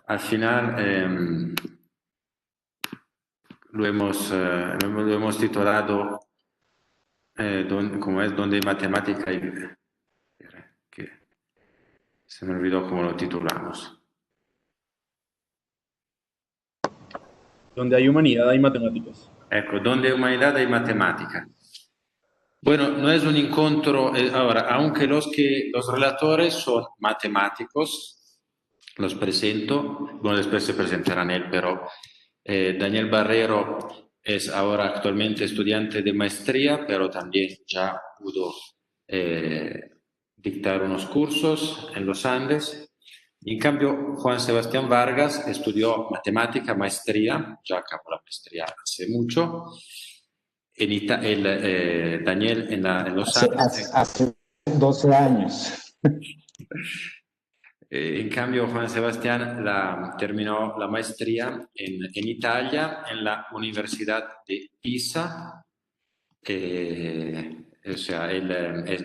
al final lo hemos titulado como es donde hay matemática y... que se me olvidó cómo lo titulamos. Donde hay humanidad hay matemáticas. Ecco, donde hay humanidad hay matemática. Bueno, no es un encuentro, ahora, aunque los relatores son matemáticos, los presento, bueno, después se presentarán él, pero Daniel Barrero es ahora actualmente estudiante de maestría, pero también ya pudo dictar unos cursos en los Andes. En cambio, Juan Sebastián Vargas estudió matemática, maestría, ya acabó la maestría hace mucho. Daniel en los Andes. Hace 12 años. En cambio, Juan Sebastián terminó la maestría en Italia, en la Universidad de Pisa. O sea,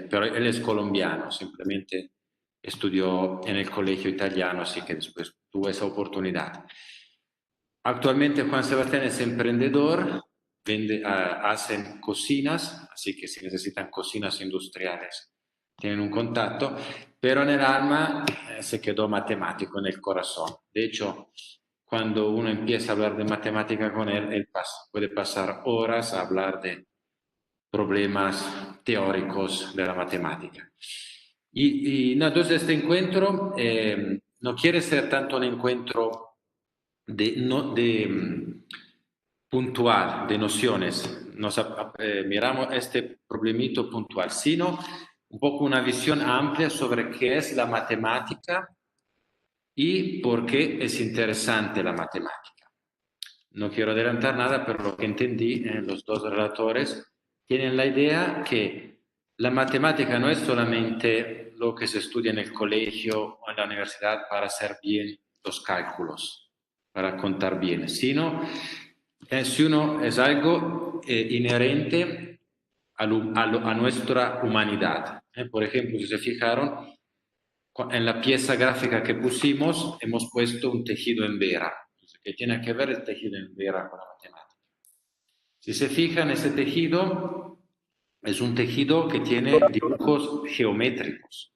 pero él es colombiano, simplemente estudió en el colegio italiano, así que después tuvo esa oportunidad. Actualmente Juan Sebastián es emprendedor, hacen cocinas, así que si necesitan cocinas industriales tienen un contacto, pero en el alma se quedó matemático en el corazón. De hecho, cuando uno empieza a hablar de matemática con él puede pasar horas a hablar de problemas teóricos de la matemática. No, entonces este encuentro no quiere ser tanto un encuentro puntual, de nociones. Miramos este problemito puntual, sino un poco una visión amplia sobre qué es la matemática y por qué es interesante la matemática. No quiero adelantar nada, pero lo que entendí, los dos relatores tienen la idea que la matemática no es solamente lo que se estudia en el colegio o en la universidad para hacer bien los cálculos, para contar bien, sino es algo inherente a nuestra humanidad. Por ejemplo, si se fijaron, en la pieza gráfica que pusimos hemos puesto un tejido en vera. ¿Qué tiene que ver el tejido en vera con la matemática? Si se fijan, ese tejido es un tejido que tiene dibujos geométricos.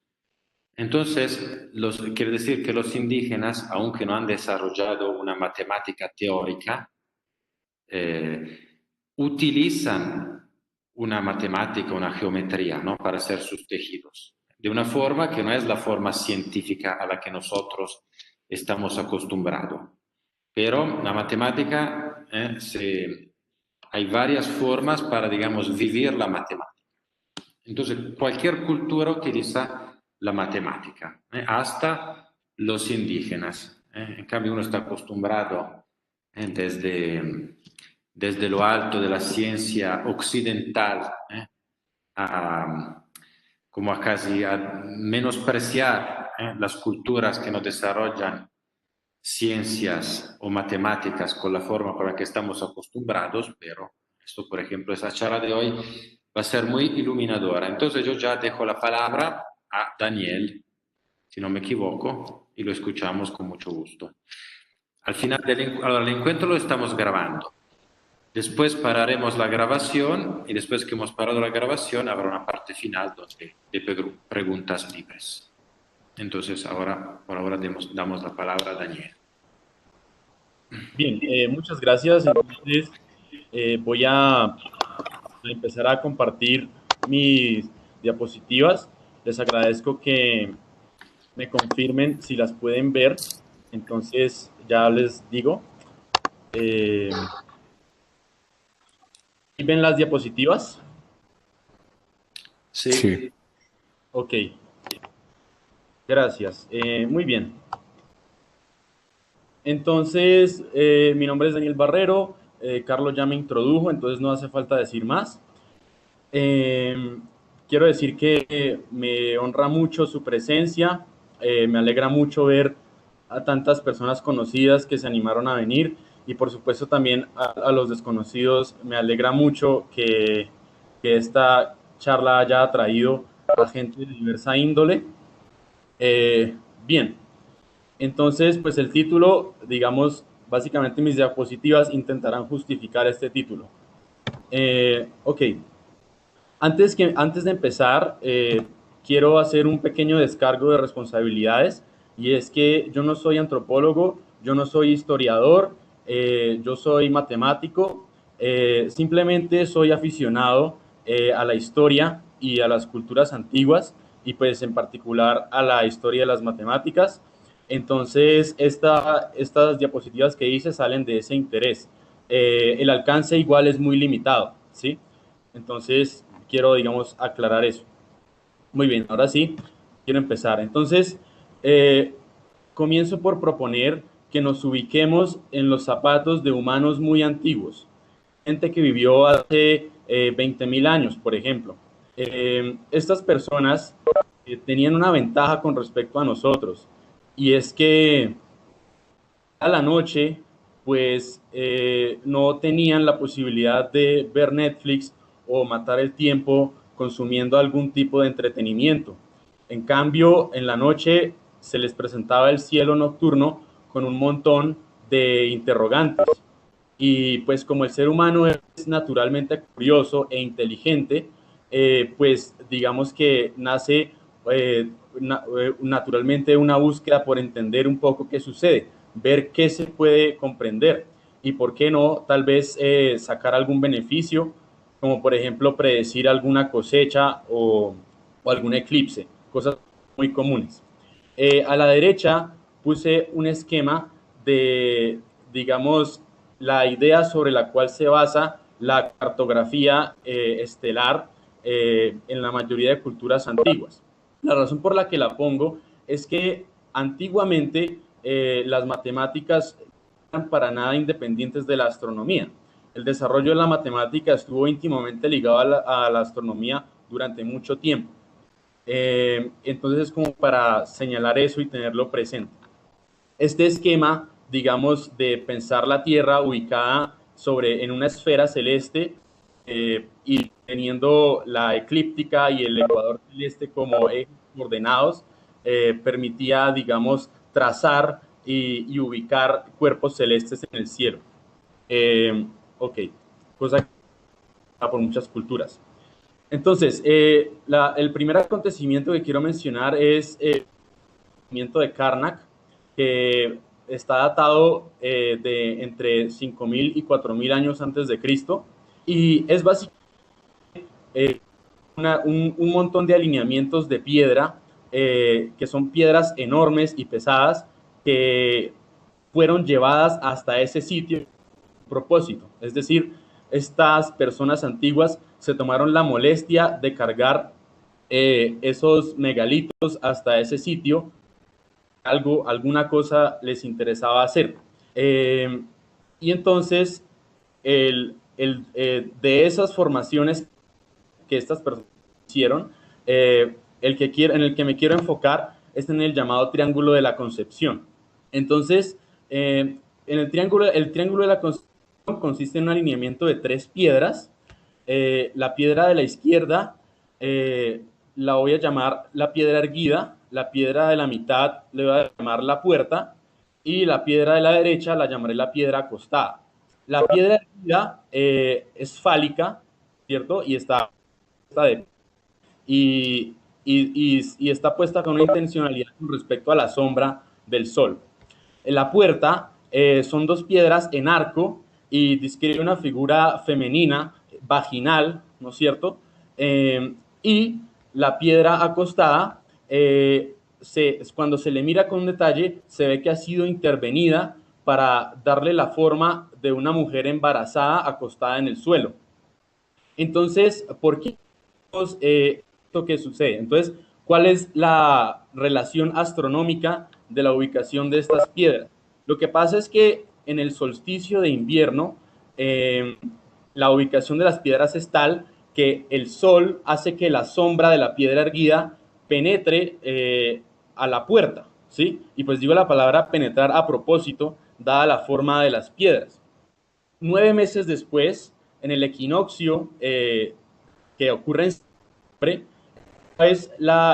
Entonces, quiere decir que los indígenas, aunque no han desarrollado una matemática teórica, utilizan una matemática, una geometría, ¿no? Para hacer sus tejidos, de una forma que no es la forma científica a la que nosotros estamos acostumbrados. Pero la matemática, hay varias formas para, digamos, vivir la matemática. Entonces, cualquier cultura utiliza la matemática, hasta los indígenas. En cambio, uno está acostumbrado desde lo alto de la ciencia occidental como a casi a menospreciar las culturas que no desarrollan ciencias o matemáticas con la forma con la que estamos acostumbrados, pero esto, por ejemplo, esa charla de hoy va a ser muy iluminadora. Entonces yo ya dejo la palabra a Daniel, si no me equivoco, y lo escuchamos con mucho gusto. Al final el encuentro lo estamos grabando. Después pararemos la grabación y después que hemos parado la grabación habrá una parte final donde de preguntas libres. Entonces ahora, por ahora damos la palabra a Daniel. Bien, muchas gracias. Entonces, voy a empezar a compartir mis diapositivas. Les agradezco que me confirmen si las pueden ver. Entonces, ya les digo. ¿Ven las diapositivas? Sí. Ok. Gracias. Muy bien. Entonces, mi nombre es Daniel Barrero. Carlos ya me introdujo, entonces no hace falta decir más. Quiero decir que me honra mucho su presencia. Me alegra mucho ver a tantas personas conocidas que se animaron a venir y por supuesto también a los desconocidos. Me alegra mucho que esta charla haya atraído a gente de diversa índole. Bien, Entonces, pues el título, digamos, básicamente mis diapositivas intentarán justificar este título. Ok, antes de empezar, quiero hacer un pequeño descargo de responsabilidades, y es que yo no soy antropólogo, yo no soy historiador, yo soy matemático, simplemente soy aficionado a la historia y a las culturas antiguas, y pues en particular a la historia de las matemáticas. Entonces, estas diapositivas que hice salen de ese interés. El alcance igual es muy limitado, ¿sí? Entonces, quiero, digamos, aclarar eso. Muy bien, ahora sí, quiero empezar. Entonces, eh, comienzo por proponer que nos ubiquemos en los zapatos de humanos muy antiguos, gente que vivió hace 20.000 años, por ejemplo. Estas personas tenían una ventaja con respecto a nosotros, y es que a la noche, pues no tenían la posibilidad de ver Netflix o matar el tiempo consumiendo algún tipo de entretenimiento. En cambio, en la noche se les presentaba el cielo nocturno con un montón de interrogantes. Y pues como el ser humano es naturalmente curioso e inteligente, pues digamos que nace naturalmente una búsqueda por entender un poco qué sucede, ver qué se puede comprender y por qué no, tal vez sacar algún beneficio, como por ejemplo predecir alguna cosecha o algún eclipse, cosas muy comunes. A la derecha puse un esquema de, digamos, la idea sobre la cual se basa la cartografía estelar en la mayoría de culturas antiguas. La razón por la que la pongo es que antiguamente las matemáticas no eran para nada independientes de la astronomía. El desarrollo de la matemática estuvo íntimamente ligado a la astronomía durante mucho tiempo. Entonces, como para señalar eso y tenerlo presente. Este esquema, digamos, de pensar la Tierra ubicada en una esfera celeste y teniendo la eclíptica y el ecuador celeste como ejes ordenados, permitía, digamos, trazar y ubicar cuerpos celestes en el cielo. Ok, cosa que por muchas culturas. Entonces, el primer acontecimiento que quiero mencionar es el acontecimiento de Karnak, que está datado de entre 5.000 y 4.000 años antes de Cristo, y es básicamente un montón de alineamientos de piedra, que son piedras enormes y pesadas, que fueron llevadas hasta ese sitio a propósito. Es decir, estas personas antiguas se tomaron la molestia de cargar esos megalitos hasta ese sitio. Alguna cosa les interesaba hacer. Y entonces, de esas formaciones que estas personas hicieron, en el que me quiero enfocar es en el llamado Triángulo de la Concepción. Entonces, en el Triángulo de la Concepción consiste en un alineamiento de 3 piedras. La piedra de la izquierda la voy a llamar la piedra erguida, la piedra de la mitad le voy a llamar la puerta, y la piedra de la derecha la llamaré la piedra acostada. La piedra erguida es fálica, ¿cierto? Y está de y está puesta con una intencionalidad con respecto a la sombra del sol. En la puerta son 2 piedras en arco y describe una figura femenina, vaginal, ¿no es cierto? Y la piedra acostada, cuando se le mira con detalle, se ve que ha sido intervenida para darle la forma de una mujer embarazada acostada en el suelo. Entonces, ¿por qué esto que sucede? Entonces, ¿cuál es la relación astronómica de la ubicación de estas piedras? Lo que pasa es que en el solsticio de invierno, la ubicación de las piedras es tal que el sol hace que la sombra de la piedra erguida penetre a la puerta, ¿sí? Y pues digo la palabra penetrar a propósito, dada la forma de las piedras. 9 meses después, en el equinoccio que ocurre en septiembre,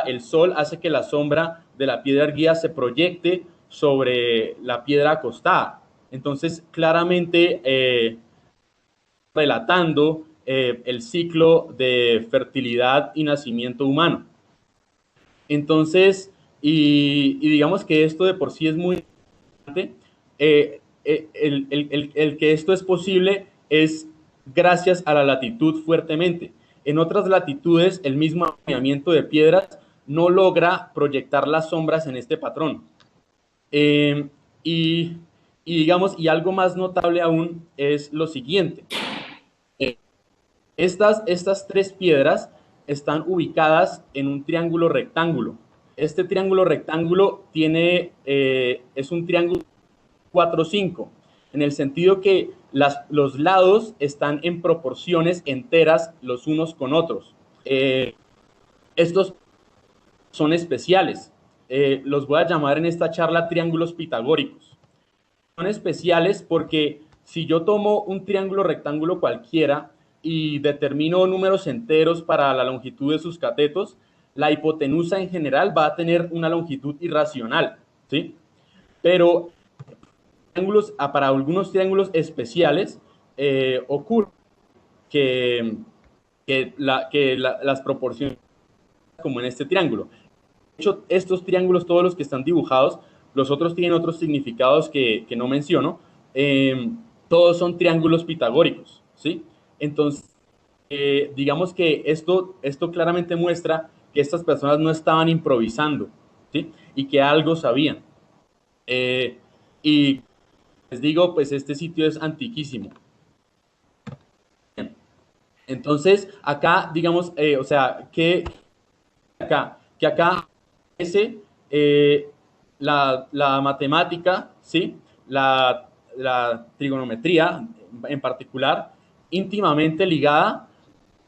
el sol hace que la sombra de la piedra erguida se proyecte sobre la piedra acostada. Entonces, claramente relatando el ciclo de fertilidad y nacimiento humano. Entonces, y digamos que esto de por sí es muy importante. El que esto es posible es gracias a la latitud fuertemente. En otras latitudes, el mismo alineamiento de piedras no logra proyectar las sombras en este patrón. Y digamos, y algo más notable aún es lo siguiente. Estas tres piedras están ubicadas en un triángulo rectángulo. Este triángulo rectángulo es un triángulo 4-5, en el sentido que los lados están en proporciones enteras los unos con otros. Estos son especiales. Los voy a llamar en esta charla triángulos pitagóricos. Son especiales porque si yo tomo un triángulo rectángulo cualquiera y determino números enteros para la longitud de sus catetos, la hipotenusa en general va a tener una longitud irracional, ¿sí? Pero para algunos triángulos especiales ocurre que las proporciones como en este triángulo. De hecho, estos triángulos, todos los que están dibujados, los otros tienen otros significados que no menciono, todos son triángulos pitagóricos, ¿sí? Entonces, digamos que esto claramente muestra que estas personas no estaban improvisando, ¿sí? Y que algo sabían. Y les digo, pues este sitio es antiquísimo. Entonces, acá, digamos, o sea, que acá es la matemática, ¿sí? La trigonometría en particular, íntimamente ligada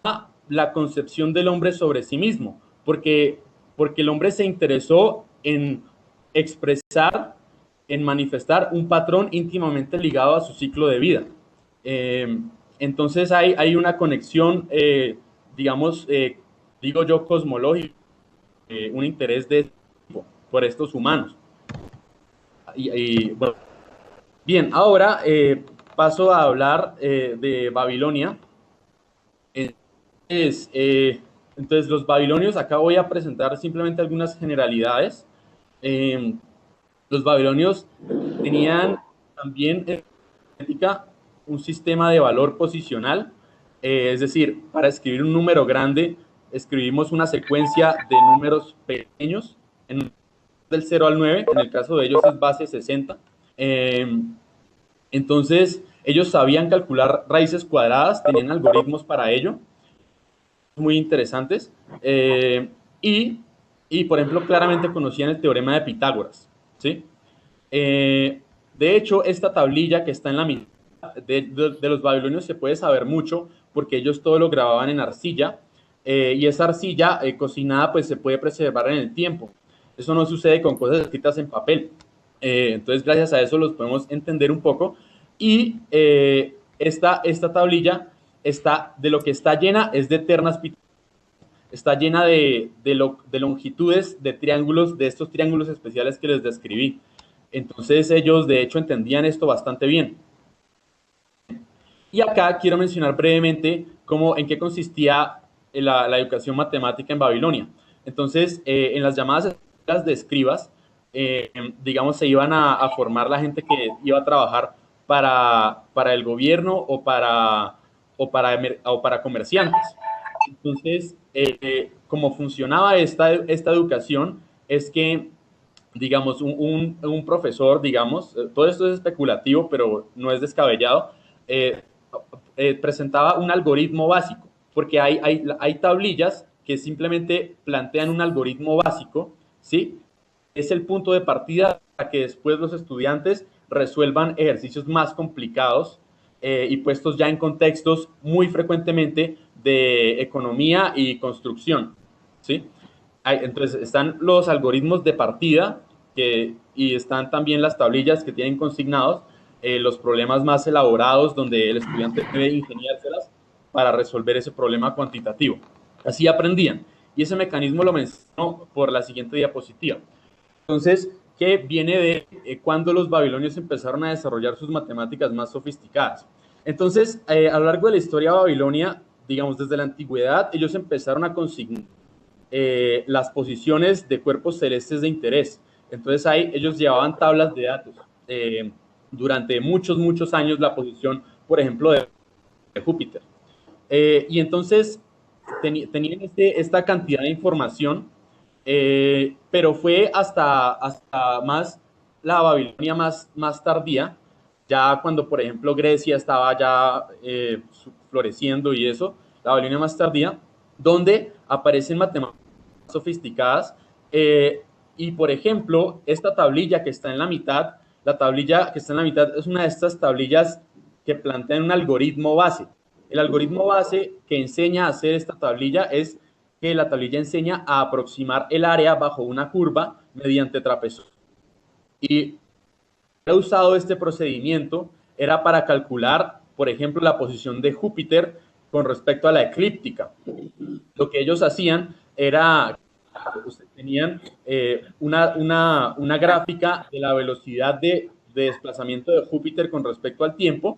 a la concepción del hombre sobre sí mismo, porque el hombre se interesó en expresar, en manifestar un patrón íntimamente ligado a su ciclo de vida. Entonces hay una conexión, digamos, digo yo, cosmológica, un interés de tipo por estos humanos. Bueno, bien, ahora paso a hablar de Babilonia. Entonces, los babilonios, acá voy a presentar simplemente algunas generalidades. Los babilonios tenían también en ética un sistema de valor posicional, es decir, para escribir un número grande, escribimos una secuencia de números pequeños, del 0 al 9, en el caso de ellos es base 60. Entonces, ellos sabían calcular raíces cuadradas, tenían algoritmos para ello, muy interesantes, y por ejemplo, claramente conocían el teorema de Pitágoras, ¿sí? De hecho, esta tablilla que está en la mitad de los babilonios se puede saber mucho porque ellos todo lo grababan en arcilla, y esa arcilla cocinada pues se puede preservar en el tiempo. Eso no sucede con cosas escritas en papel. Entonces, gracias a eso los podemos entender un poco. Y esta tablilla de lo que está llena es de ternas pitagóricas. Está llena de longitudes de triángulos, de estos triángulos especiales que les describí. Entonces ellos de hecho entendían esto bastante bien. Y acá quiero mencionar brevemente en qué consistía la educación matemática en Babilonia. Entonces, en las llamadas escuelas de escribas, digamos, se iban a formar la gente que iba a trabajar para el gobierno o para comerciantes. Entonces, cómo funcionaba esta educación es que, digamos, un profesor, digamos, todo esto es especulativo, pero no es descabellado, presentaba un algoritmo básico, porque hay tablillas que simplemente plantean un algoritmo básico, ¿sí? Es el punto de partida para que después los estudiantes resuelvan ejercicios más complicados y puestos ya en contextos muy frecuentemente de economía y construcción, ¿sí? Entonces están los algoritmos de partida y están también las tablillas que tienen consignados los problemas más elaborados donde el estudiante debe ingeniárselas para resolver ese problema cuantitativo. Así aprendían. Y ese mecanismo lo menciono por la siguiente diapositiva. Entonces, que viene de cuando los babilonios empezaron a desarrollar sus matemáticas más sofisticadas. Entonces, a lo largo de la historia de Babilonia, digamos desde la antigüedad, ellos empezaron a consignar las posiciones de cuerpos celestes de interés. Entonces ahí ellos llevaban tablas de datos. Durante muchos años la posición, por ejemplo, de Júpiter. Y entonces tenían esta cantidad de información, pero fue hasta más la Babilonia más tardía, ya cuando, por ejemplo, Grecia estaba ya floreciendo y eso, la Babilonia más tardía, donde aparecen matemáticas sofisticadas. Y, por ejemplo, esta tablilla que está en la mitad, la tablilla que está en la mitad es una de estas tablillas que plantean un algoritmo base. El algoritmo base que enseña a hacer esta tablilla es que la tablilla enseña a aproximar el área bajo una curva mediante trapezoides. Y he usado este procedimiento era para calcular, por ejemplo, la posición de Júpiter con respecto a la eclíptica. Lo que ellos hacían era tenían una gráfica de la velocidad de desplazamiento de Júpiter con respecto al tiempo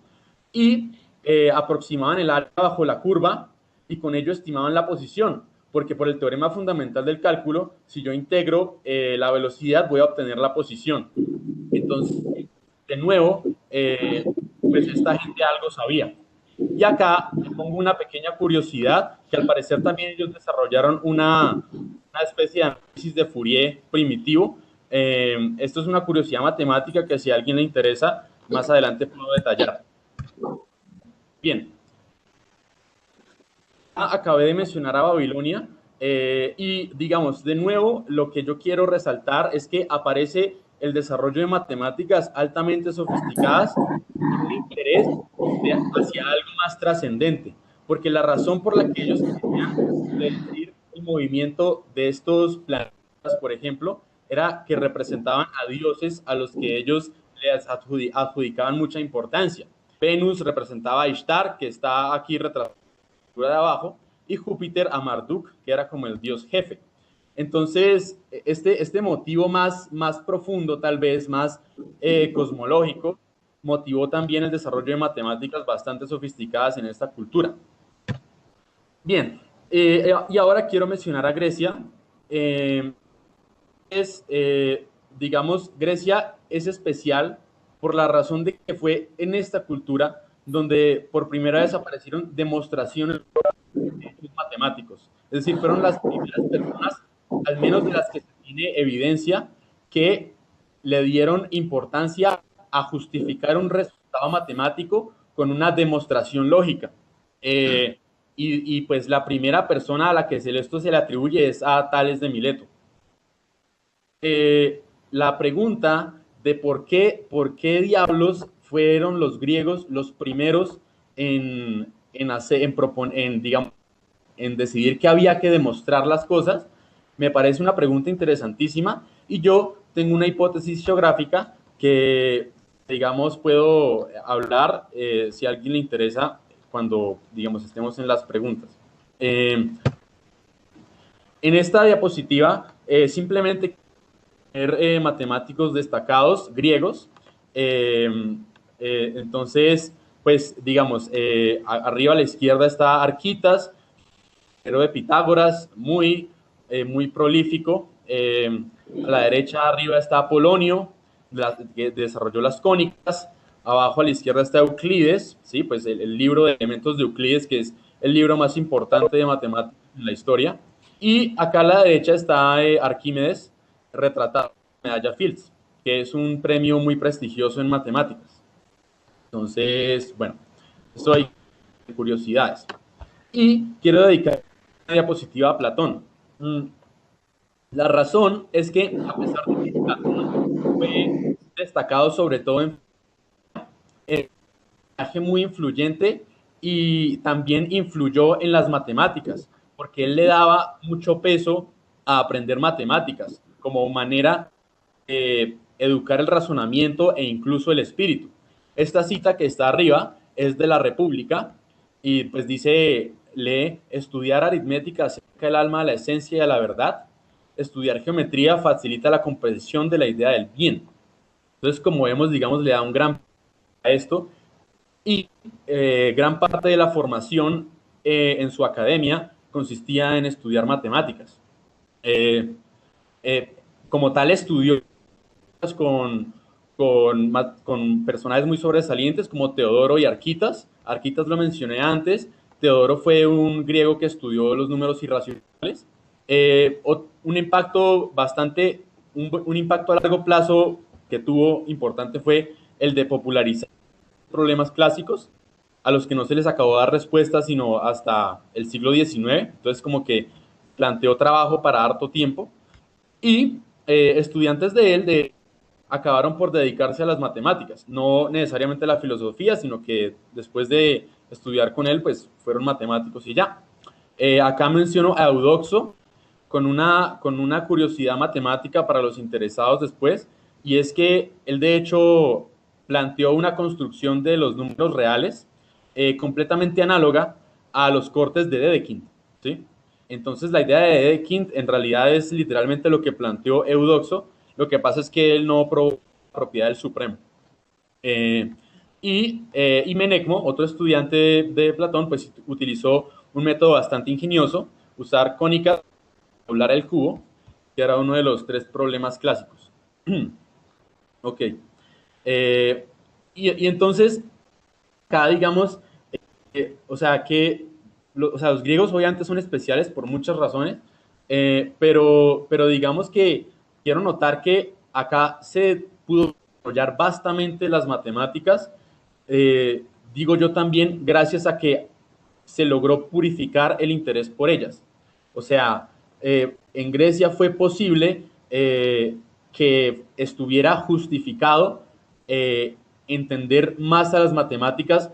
y aproximaban el área bajo la curva y con ello estimaban la posición, porque por el teorema fundamental del cálculo, si yo integro la velocidad, voy a obtener la posición. Entonces, de nuevo, pues esta gente algo sabía. Y acá pongo una pequeña curiosidad, que al parecer también ellos desarrollaron una especie de análisis de Fourier primitivo. Esto es una curiosidad matemática que si a alguien le interesa, más adelante puedo detallar. Bien. Acabé de mencionar a Babilonia y digamos, de nuevo, lo que yo quiero resaltar es que aparece el desarrollo de matemáticas altamente sofisticadas con un interés hacia algo más trascendente, porque la razón por la que ellos querían predecir el movimiento de estos planetas, por ejemplo, era que representaban a dioses a los que ellos les adjudicaban mucha importancia. Venus representaba a Ishtar, que está aquí retratada de abajo, y Júpiter a Marduk, que era como el dios jefe. Entonces, este motivo más profundo, tal vez más cosmológico, motivó también el desarrollo de matemáticas bastante sofisticadas en esta cultura. Bien, y ahora quiero mencionar a Grecia. Digamos, Grecia es especial por la razón de que fue en esta cultura donde por primera vez aparecieron demostraciones de matemáticos. Es decir, fueron las primeras personas, al menos de las que se tiene evidencia, que le dieron importancia a justificar un resultado matemático con una demostración lógica. Y pues la primera persona a la que esto se le atribuye es a Tales de Mileto. La pregunta de por qué diablos fueron los griegos los primeros en decidir que había que demostrar las cosas, me parece una pregunta interesantísima y yo tengo una hipótesis geográfica que, digamos, puedo hablar si a alguien le interesa cuando, digamos, estemos en las preguntas. En esta diapositiva, simplemente matemáticos destacados griegos. Entonces, pues, digamos, arriba a la izquierda está Arquitas, pero de Pitágoras, muy prolífico. A la derecha arriba está Apolonio, que desarrolló las cónicas. Abajo a la izquierda está Euclides, ¿sí? Pues el libro de elementos de Euclides, que es el libro más importante de matemáticas en la historia. Y acá a la derecha está Arquímedes, retratado en la medalla Fields, que es un premio muy prestigioso en matemáticas. Entonces, bueno, esto hay curiosidades. Y quiero dedicar una diapositiva a Platón. La razón es que, a pesar de que Platón fue destacado sobre todo en el personaje muy influyente y también influyó en las matemáticas, porque él le daba mucho peso a aprender matemáticas como manera de educar el razonamiento e incluso el espíritu. Esta cita que está arriba es de la República y pues dice, lee, estudiar aritmética acerca del alma, la esencia y la verdad, estudiar geometría facilita la comprensión de la idea del bien. Entonces, como vemos, digamos, le da un gran a esto y gran parte de la formación en su academia consistía en estudiar matemáticas. Eh, como tal, estudió con, con personajes muy sobresalientes como Teodoro y Arquitas. Arquitas lo mencioné antes. Teodoro fue un griego que estudió los números irracionales. Un impacto un impacto a largo plazo que tuvo importante fue el de popularizar problemas clásicos a los que no se les acabó de dar respuesta sino hasta el siglo XIX. Entonces como que planteó trabajo para harto tiempo y estudiantes de él acabaron por dedicarse a las matemáticas, no necesariamente a la filosofía, sino que después de estudiar con él, pues fueron matemáticos y ya. Acá menciono a Eudoxo con una curiosidad matemática para los interesados después, y es que él de hecho planteó una construcción de los números reales completamente análoga a los cortes de Dedekind, ¿sí? Entonces la idea de Dedekind en realidad es literalmente lo que planteó Eudoxo. Lo que pasa es que él no probó la propiedad del supremo. Y Menecmo, otro estudiante de Platón, pues utilizó un método bastante ingenioso, usar cónicas para doblar el cubo, que era uno de los 3 problemas clásicos. Ok. Y entonces, acá digamos, o sea, los griegos obviamente son especiales por muchas razones, pero digamos que quiero notar que acá se pudo desarrollar vastamente las matemáticas, digo yo también gracias a que se logró purificar el interés por ellas. O sea, en Grecia fue posible que estuviera justificado entender más a las matemáticas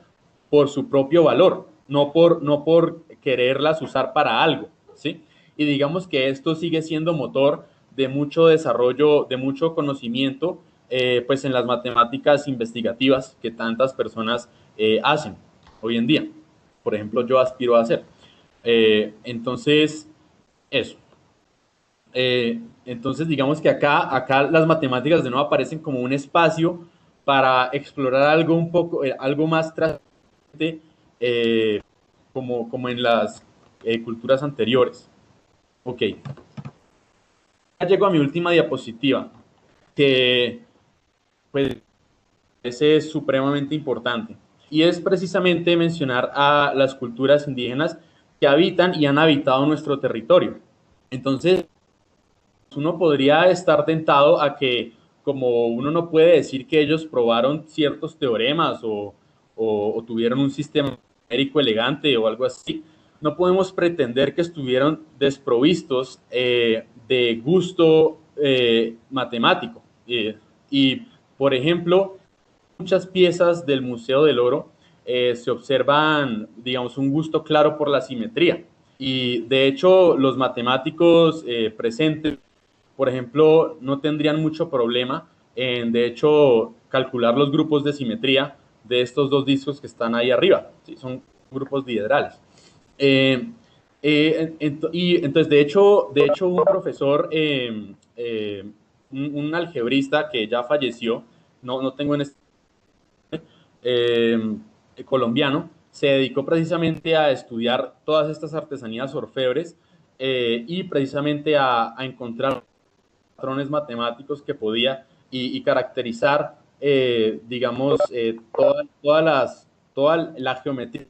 por su propio valor, no por quererlas usar para algo, ¿sí? Y digamos que esto sigue siendo motor de mucho desarrollo, de mucho conocimiento, pues en las matemáticas investigativas que tantas personas hacen hoy en día. Por ejemplo, yo aspiro a hacer. Entonces, eso. Entonces, digamos que acá las matemáticas de nuevo aparecen como un espacio para explorar algo un poco, algo más trascendente, como en las culturas anteriores. Ok. Ya llego a mi última diapositiva, que pues ese es supremamente importante. Y es precisamente mencionar a las culturas indígenas que habitan y han habitado nuestro territorio. Entonces, uno podría estar tentado a que, como uno no puede decir que ellos probaron ciertos teoremas o tuvieron un sistema numérico elegante o algo así, no podemos pretender que estuvieron desprovistos de gusto matemático. Y, por ejemplo, muchas piezas del Museo del Oro se observan, digamos, un gusto claro por la simetría. Y de hecho, los matemáticos presentes, por ejemplo, no tendrían mucho problema en, de hecho, calcular los grupos de simetría de estos 2 discos que están ahí arriba. ¿Sí? Son grupos diedrales. Y entonces, de hecho un profesor, un algebrista que ya falleció, no tengo en este eh, colombiano, se dedicó precisamente a estudiar todas estas artesanías orfebres y precisamente a encontrar patrones matemáticos que podía y caracterizar, digamos, toda la geometría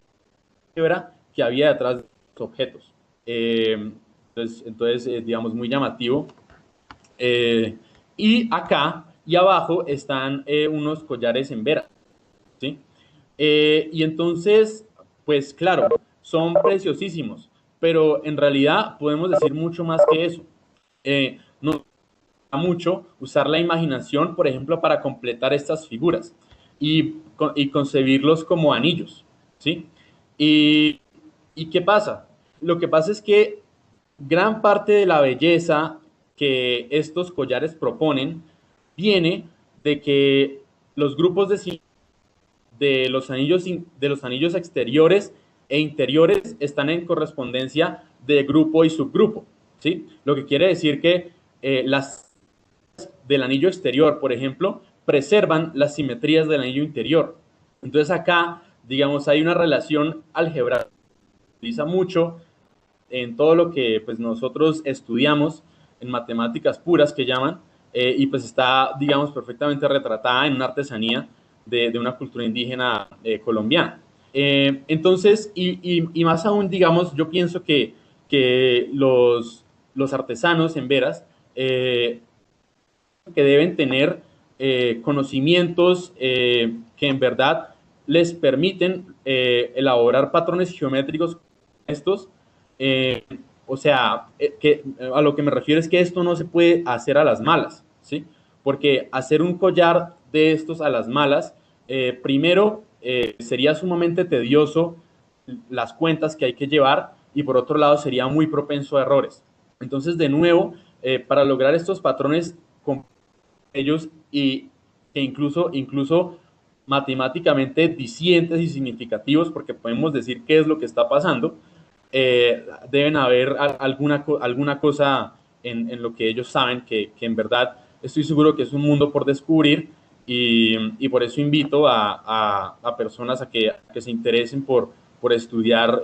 que había detrás de los objetos. Entonces digamos, muy llamativo. Y acá y abajo están unos collares en vera, ¿sí? Y entonces, pues claro, son preciosísimos, pero en realidad podemos decir mucho más que eso. No mucho usar la imaginación, por ejemplo, para completar estas figuras y concebirlos como anillos, ¿sí? Y, ¿Y qué pasa? Lo que pasa es que gran parte de la belleza que estos collares proponen viene de que los grupos de los anillos exteriores e interiores están en correspondencia de grupo y subgrupo. ¿sí? Lo que quiere decir que las del anillo exterior, por ejemplo, preservan las simetrías del anillo interior. Entonces acá, digamos, hay una relación algebraica que se utiliza mucho en todo lo que pues, nosotros estudiamos en matemáticas puras que llaman, y pues está, digamos, perfectamente retratada en una artesanía de una cultura indígena colombiana. Entonces, y más aún, digamos, yo pienso que los artesanos en veras que deben tener conocimientos que en verdad les permiten elaborar patrones geométricos estos. eh, o sea, a lo que me refiero es que esto no se puede hacer a las malas, ¿sí? Porque hacer un collar de estos a las malas, primero sería sumamente tedioso las cuentas que hay que llevar y por otro lado sería muy propenso a errores. Entonces, de nuevo, para lograr estos patrones con ellos y que incluso matemáticamente dicientes y significativos, porque podemos decir qué es lo que está pasando, deben haber alguna cosa en lo que ellos saben que en verdad estoy seguro que es un mundo por descubrir y por eso invito a personas a que se interesen por estudiar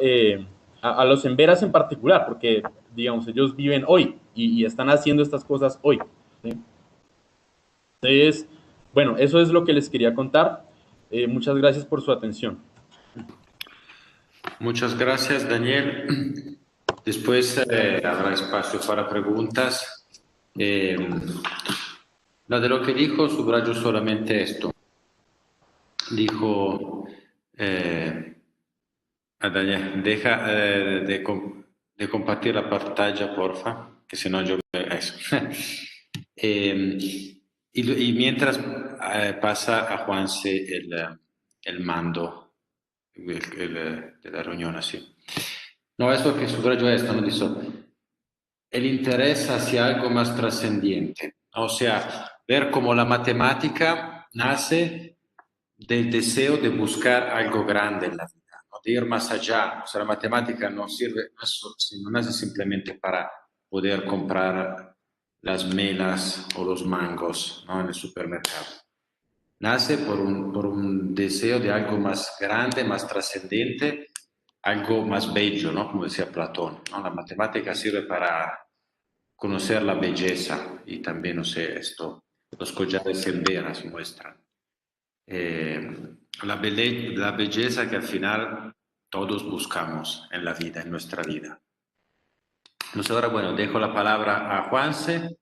a los emberas en particular, porque digamos, ellos viven hoy y están haciendo estas cosas hoy. ¿Sí? Entonces, bueno, eso es lo que les quería contar. Muchas gracias por su atención. Muchas gracias, Daniel. Después habrá espacio para preguntas. Eh, de lo que dijo, subrayo solamente esto. Dijo a Daniel, deja de compartir la pantalla, porfa, que si no yo... Eso. Eh, y mientras pasa a Juanse el mando de la reunión, así. No, eso que subrayo esto, ¿no? Dice, el interés hacia algo más trascendiente, o sea, ver cómo la matemática nace del deseo de buscar algo grande en la vida, ¿no? De ir más allá. O sea, la matemática no sirve, no nace simplemente para poder comprar las melas o los mangos, ¿no? En el supermercado. Nace por un deseo de algo más grande, más trascendente, algo más bello, ¿no? Como decía Platón, ¿no? La matemática sirve para conocer la belleza y también, no sé, esto, los collares en veras muestran. La belleza que al final todos buscamos en la vida, en nuestra vida. Entonces ahora, bueno, dejo la palabra a Juanse.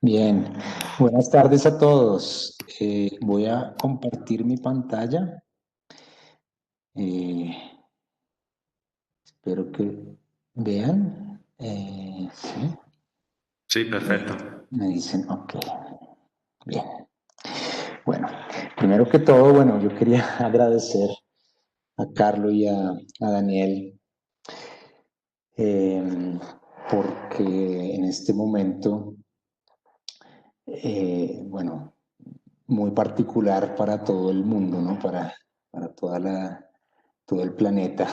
Bien, buenas tardes a todos. Voy a compartir mi pantalla. Eh, espero que vean. Sí, Sí, perfecto. me dicen, ok, bien. Bueno, primero que todo, bueno, yo quería agradecer a Carlos y a Daniel porque en este momento, bueno, muy particular para todo el mundo, ¿no? Para todo el planeta.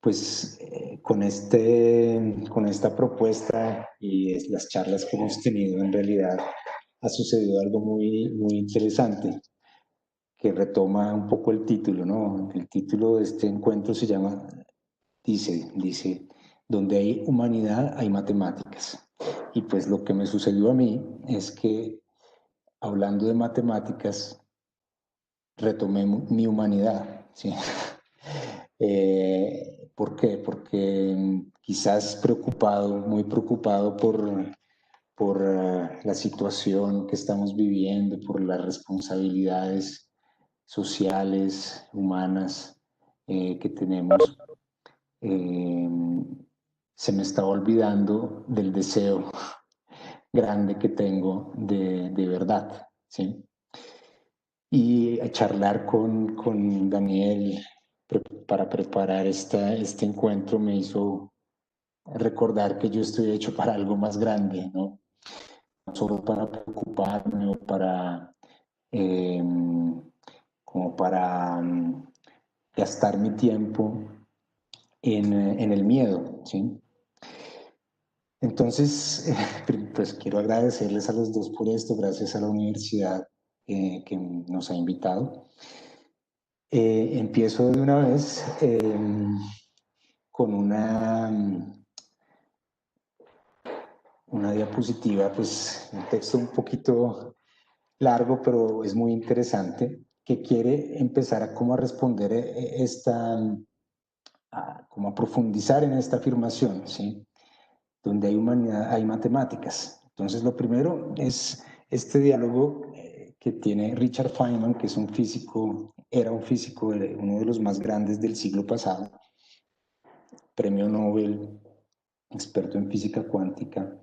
Pues con esta propuesta y las charlas que hemos tenido, en realidad ha sucedido algo muy, muy interesante que retoma un poco el título, ¿no? El título de este encuentro se llama, dice, donde hay humanidad hay matemáticas. Y pues lo que me sucedió a mí es que hablando de matemáticas, retomé mi humanidad, ¿sí? ¿Por qué? Porque quizás preocupado, muy preocupado por la situación que estamos viviendo, por las responsabilidades sociales, humanas que tenemos, eh, se me está olvidando del deseo grande que tengo de verdad, ¿sí? Y a charlar con Daniel para preparar este encuentro me hizo recordar que yo estoy hecho para algo más grande, ¿no? No solo para preocuparme o para, eh, como para gastar mi tiempo en el miedo, ¿sí? Entonces, pues quiero agradecerles a los dos por esto, gracias a la universidad que nos ha invitado. Empiezo de una vez con una diapositiva, pues un texto un poquito largo, pero es muy interesante, que quiere empezar a como a responder como a profundizar en esta afirmación, ¿sí? Donde hay humanidad, hay matemáticas. Entonces, lo primero es este diálogo que tiene Richard Feynman, que es un físico, era un físico, uno de los más grandes del siglo pasado, premio Nobel, experto en física cuántica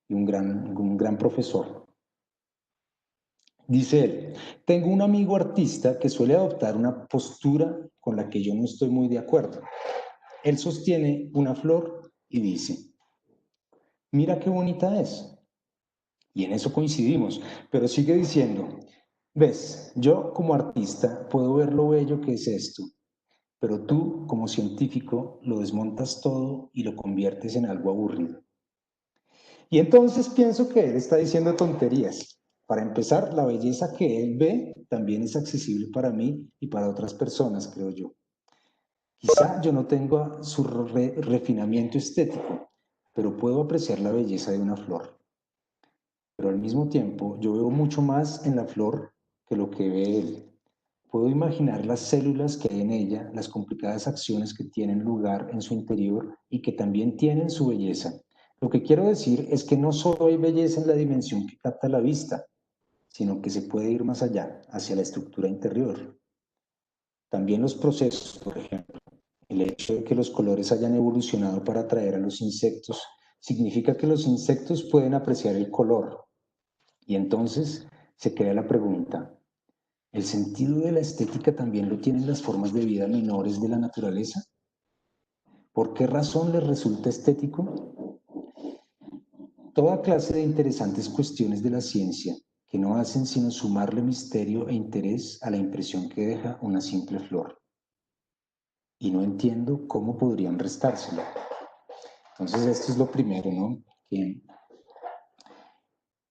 y un gran profesor. Dice él, tengo un amigo artista que suele adoptar una postura con la que yo no estoy muy de acuerdo. Él sostiene una flor y dice, mira qué bonita es. Y en eso coincidimos, pero sigue diciendo, ves, yo como artista puedo ver lo bello que es esto, pero tú como científico lo desmontas todo y lo conviertes en algo aburrido. Y entonces pienso que él está diciendo tonterías. Para empezar, la belleza que él ve también es accesible para mí y para otras personas, creo yo. Quizá yo no tenga su refinamiento estético, pero puedo apreciar la belleza de una flor. Pero al mismo tiempo yo veo mucho más en la flor que lo que ve él. Puedo imaginar las células que hay en ella, las complicadas acciones que tienen lugar en su interior y que también tienen su belleza. Lo que quiero decir es que no solo hay belleza en la dimensión que capta la vista, sino que se puede ir más allá, hacia la estructura interior. También los procesos, por ejemplo. El hecho de que los colores hayan evolucionado para atraer a los insectos significa que los insectos pueden apreciar el color. Y entonces se crea la pregunta, ¿el sentido de la estética también lo tienen las formas de vida menores de la naturaleza? ¿Por qué razón les resulta estético? Toda clase de interesantes cuestiones de la ciencia que no hacen sino sumarle misterio e interés a la impresión que deja una simple flor. Y no entiendo cómo podrían restárselo. Entonces esto es lo primero, ¿no? Que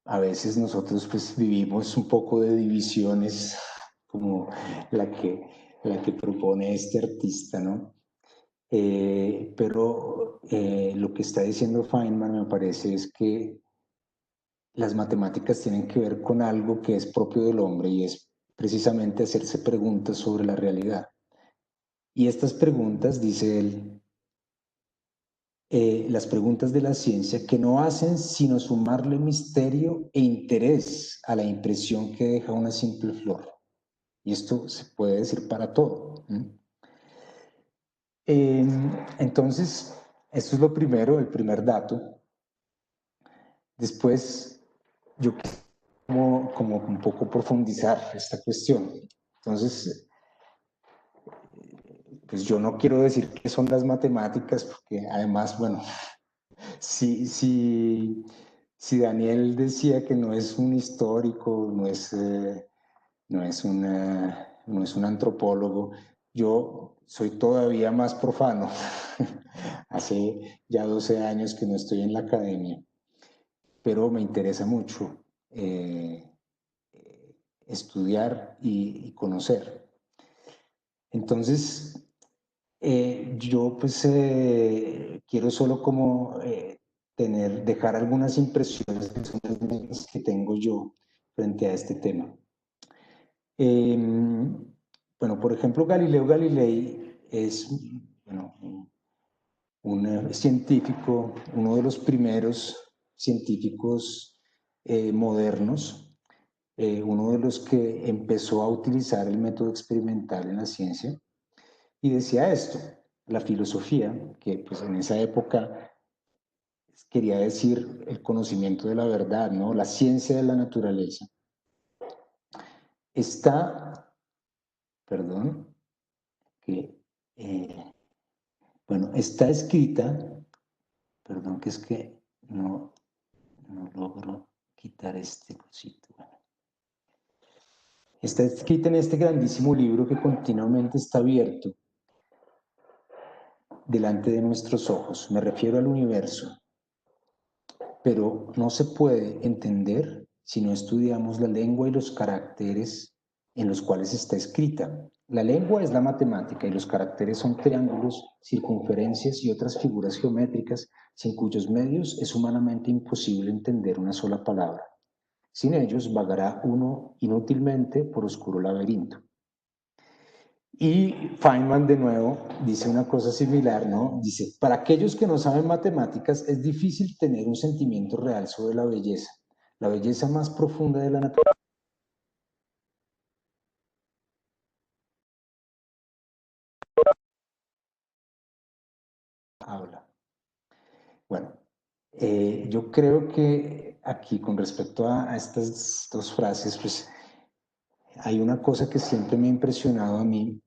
a veces nosotros pues vivimos un poco de divisiones como la que propone este artista, ¿no? Pero lo que está diciendo Feynman me parece es que las matemáticas tienen que ver con algo que es propio del hombre y es precisamente hacerse preguntas sobre la realidad. Y estas preguntas, dice él, las preguntas de la ciencia que no hacen sino sumarle misterio e interés a la impresión que deja una simple flor. Y esto se puede decir para todo. Entonces, esto es lo primero, el primer dato. Después, yo quiero como un poco profundizar esta cuestión. Entonces, pues yo no quiero decir que son las matemáticas, porque además, bueno, si Daniel decía que no es un histórico, no es un antropólogo, yo soy todavía más profano. Hace ya 12 años que no estoy en la academia, pero me interesa mucho estudiar y conocer. Entonces, yo pues quiero solo como dejar algunas impresiones que son las mismas que tengo yo frente a este tema. Bueno, por ejemplo, Galileo Galilei es bueno, un científico, uno de los primeros científicos modernos, uno de los que empezó a utilizar el método experimental en la ciencia, y decía esto, la filosofía, que pues en esa época quería decir el conocimiento de la verdad, ¿no? La ciencia de la naturaleza, está, perdón, que, bueno, está escrita, perdón, que es que no logro quitar este cosito. Bueno. Está escrita en este grandísimo libro que continuamente está abierto, delante de nuestros ojos, me refiero al universo, pero no se puede entender si no estudiamos la lengua y los caracteres en los cuales está escrita. La lengua es la matemática y los caracteres son triángulos, circunferencias y otras figuras geométricas sin cuyos medios es humanamente imposible entender una sola palabra. Sin ellos vagará uno inútilmente por oscuro laberinto. Y Feynman de nuevo dice una cosa similar, ¿no? Dice, para aquellos que no saben matemáticas es difícil tener un sentimiento real sobre la belleza más profunda de la naturaleza. Habla. Bueno, yo creo que aquí con respecto a estas dos frases, pues hay una cosa que siempre me ha impresionado a mí,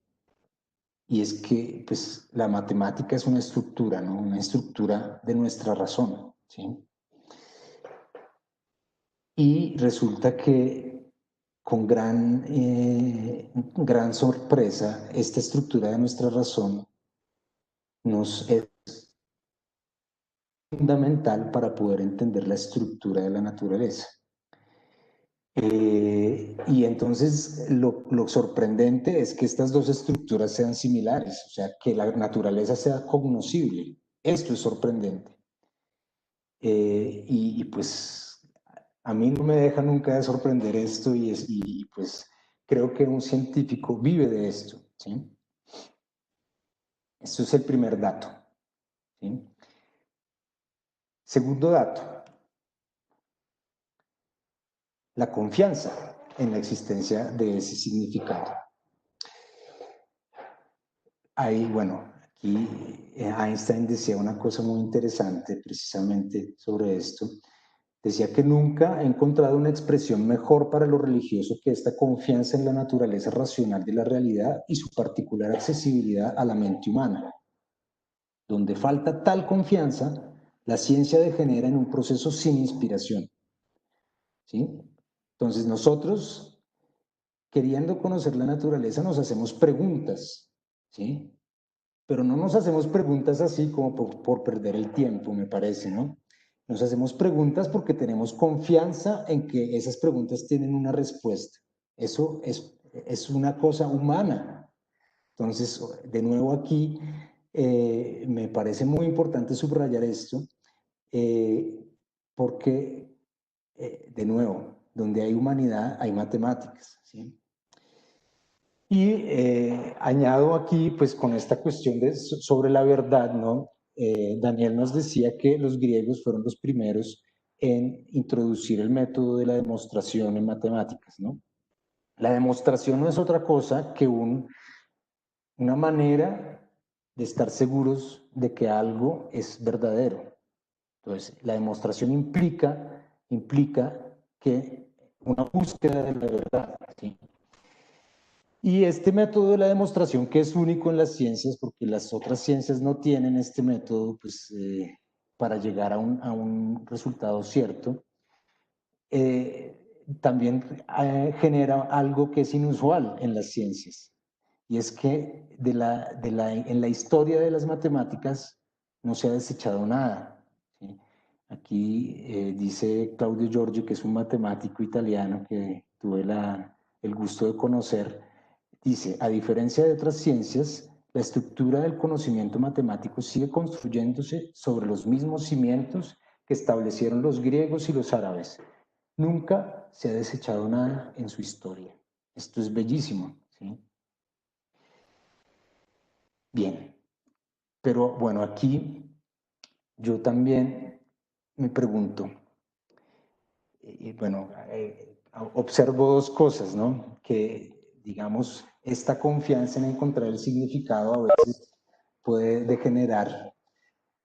y es que pues, la matemática es una estructura, ¿no? Una estructura de nuestra razón, ¿sí? Y resulta que con gran sorpresa, esta estructura de nuestra razón nos es fundamental para poder entender la estructura de la naturaleza. Y entonces lo sorprendente es que estas dos estructuras sean similares, o sea, que la naturaleza sea cognoscible. Esto es sorprendente. Y pues a mí no me deja nunca de sorprender esto y pues creo que un científico vive de esto, ¿sí? Esto es el primer dato, ¿sí? Segundo dato, la confianza en la existencia de ese significado. Ahí, bueno, aquí Einstein decía una cosa muy interesante precisamente sobre esto. Decía que nunca he encontrado una expresión mejor para lo religioso que esta confianza en la naturaleza racional de la realidad y su particular accesibilidad a la mente humana. Donde falta tal confianza, la ciencia degenera en un proceso sin inspiración. ¿Sí? Entonces nosotros, queriendo conocer la naturaleza, nos hacemos preguntas, ¿sí? Pero no nos hacemos preguntas así como por perder el tiempo, me parece, ¿no? Nos hacemos preguntas porque tenemos confianza en que esas preguntas tienen una respuesta. Eso es una cosa humana. Entonces, de nuevo aquí, me parece muy importante subrayar esto, porque, de nuevo, donde hay humanidad hay matemáticas, ¿sí? Y añado aquí, pues con esta cuestión sobre la verdad, ¿no? Daniel nos decía que los griegos fueron los primeros en introducir el método de la demostración en matemáticas, ¿no? La demostración no es otra cosa que una manera de estar seguros de que algo es verdadero. Entonces, la demostración implica que una búsqueda de la verdad, ¿sí? Y este método de la demostración, que es único en las ciencias, porque las otras ciencias no tienen este método pues, para llegar a un resultado cierto, también genera algo que es inusual en las ciencias. Y es que en la historia de las matemáticas no se ha desechado nada, ¿sí? Aquí dice Claudio Giorgi, que es un matemático italiano que tuve el gusto de conocer. Dice, a diferencia de otras ciencias, la estructura del conocimiento matemático sigue construyéndose sobre los mismos cimientos que establecieron los griegos y los árabes. Nunca se ha desechado nada en su historia. Esto es bellísimo, ¿sí? Bien, pero bueno, aquí yo también me pregunto, bueno, observo dos cosas, ¿no? Que, digamos, esta confianza en encontrar el significado a veces puede degenerar,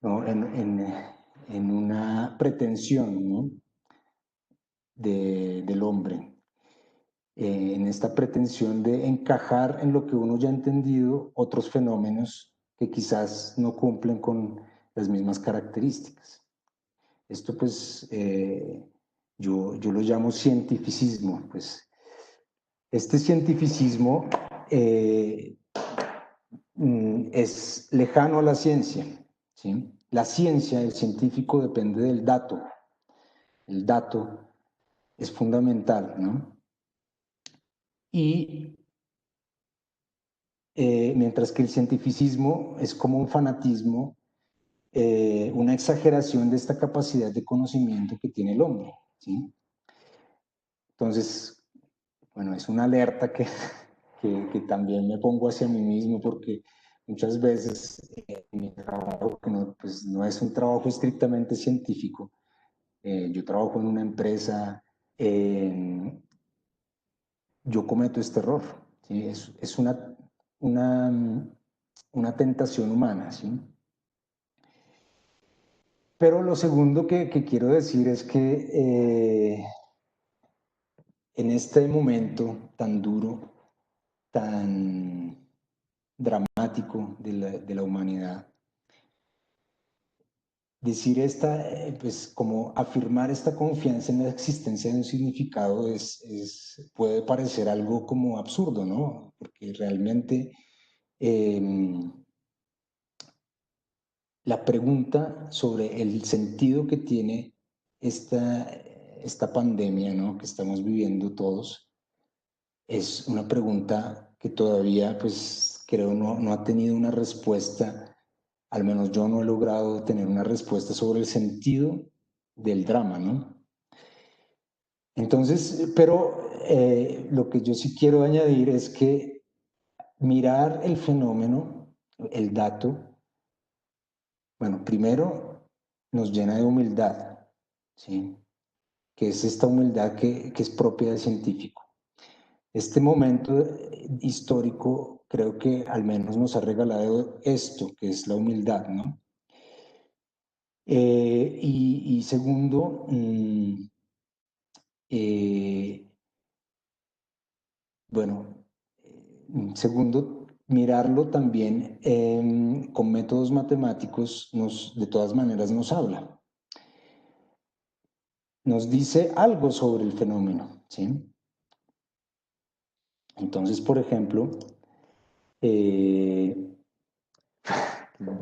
¿no? en una pretensión, ¿no? del hombre, en esta pretensión de encajar en lo que uno ya ha entendido otros fenómenos que quizás no cumplen con las mismas características. Esto pues yo lo llamo cientificismo. Pues este cientificismo es lejano a la ciencia, ¿sí? La ciencia, el científico, depende del dato. El dato es fundamental, ¿no? Y mientras que el cientificismo es como un fanatismo, una exageración de esta capacidad de conocimiento que tiene el hombre, ¿sí? Entonces, bueno, es una alerta que también me pongo hacia mí mismo porque muchas veces mi trabajo, que no, pues no es un trabajo estrictamente científico, yo trabajo en una empresa, yo cometo este error, ¿sí? Es una tentación humana, ¿sí? Pero lo segundo que quiero decir es que en este momento tan duro, tan dramático de la humanidad, decir pues como afirmar esta confianza en la existencia de un significado puede parecer algo como absurdo, ¿no? Porque realmente la pregunta sobre el sentido que tiene esta pandemia, ¿no?, que estamos viviendo todos, es una pregunta que todavía, pues, creo no ha tenido una respuesta. Al menos yo no he logrado tener una respuesta sobre el sentido del drama, ¿no? Entonces, pero lo que yo sí quiero añadir es que mirar el fenómeno, el dato, bueno, primero nos llena de humildad, ¿sí? Que es esta humildad que es propia del científico. Este momento histórico creo que al menos nos ha regalado esto, que es la humildad, ¿no? Y segundo, bueno, segundo, mirarlo también con métodos matemáticos de todas maneras nos habla. Nos dice algo sobre el fenómeno, ¿sí? Entonces, por ejemplo,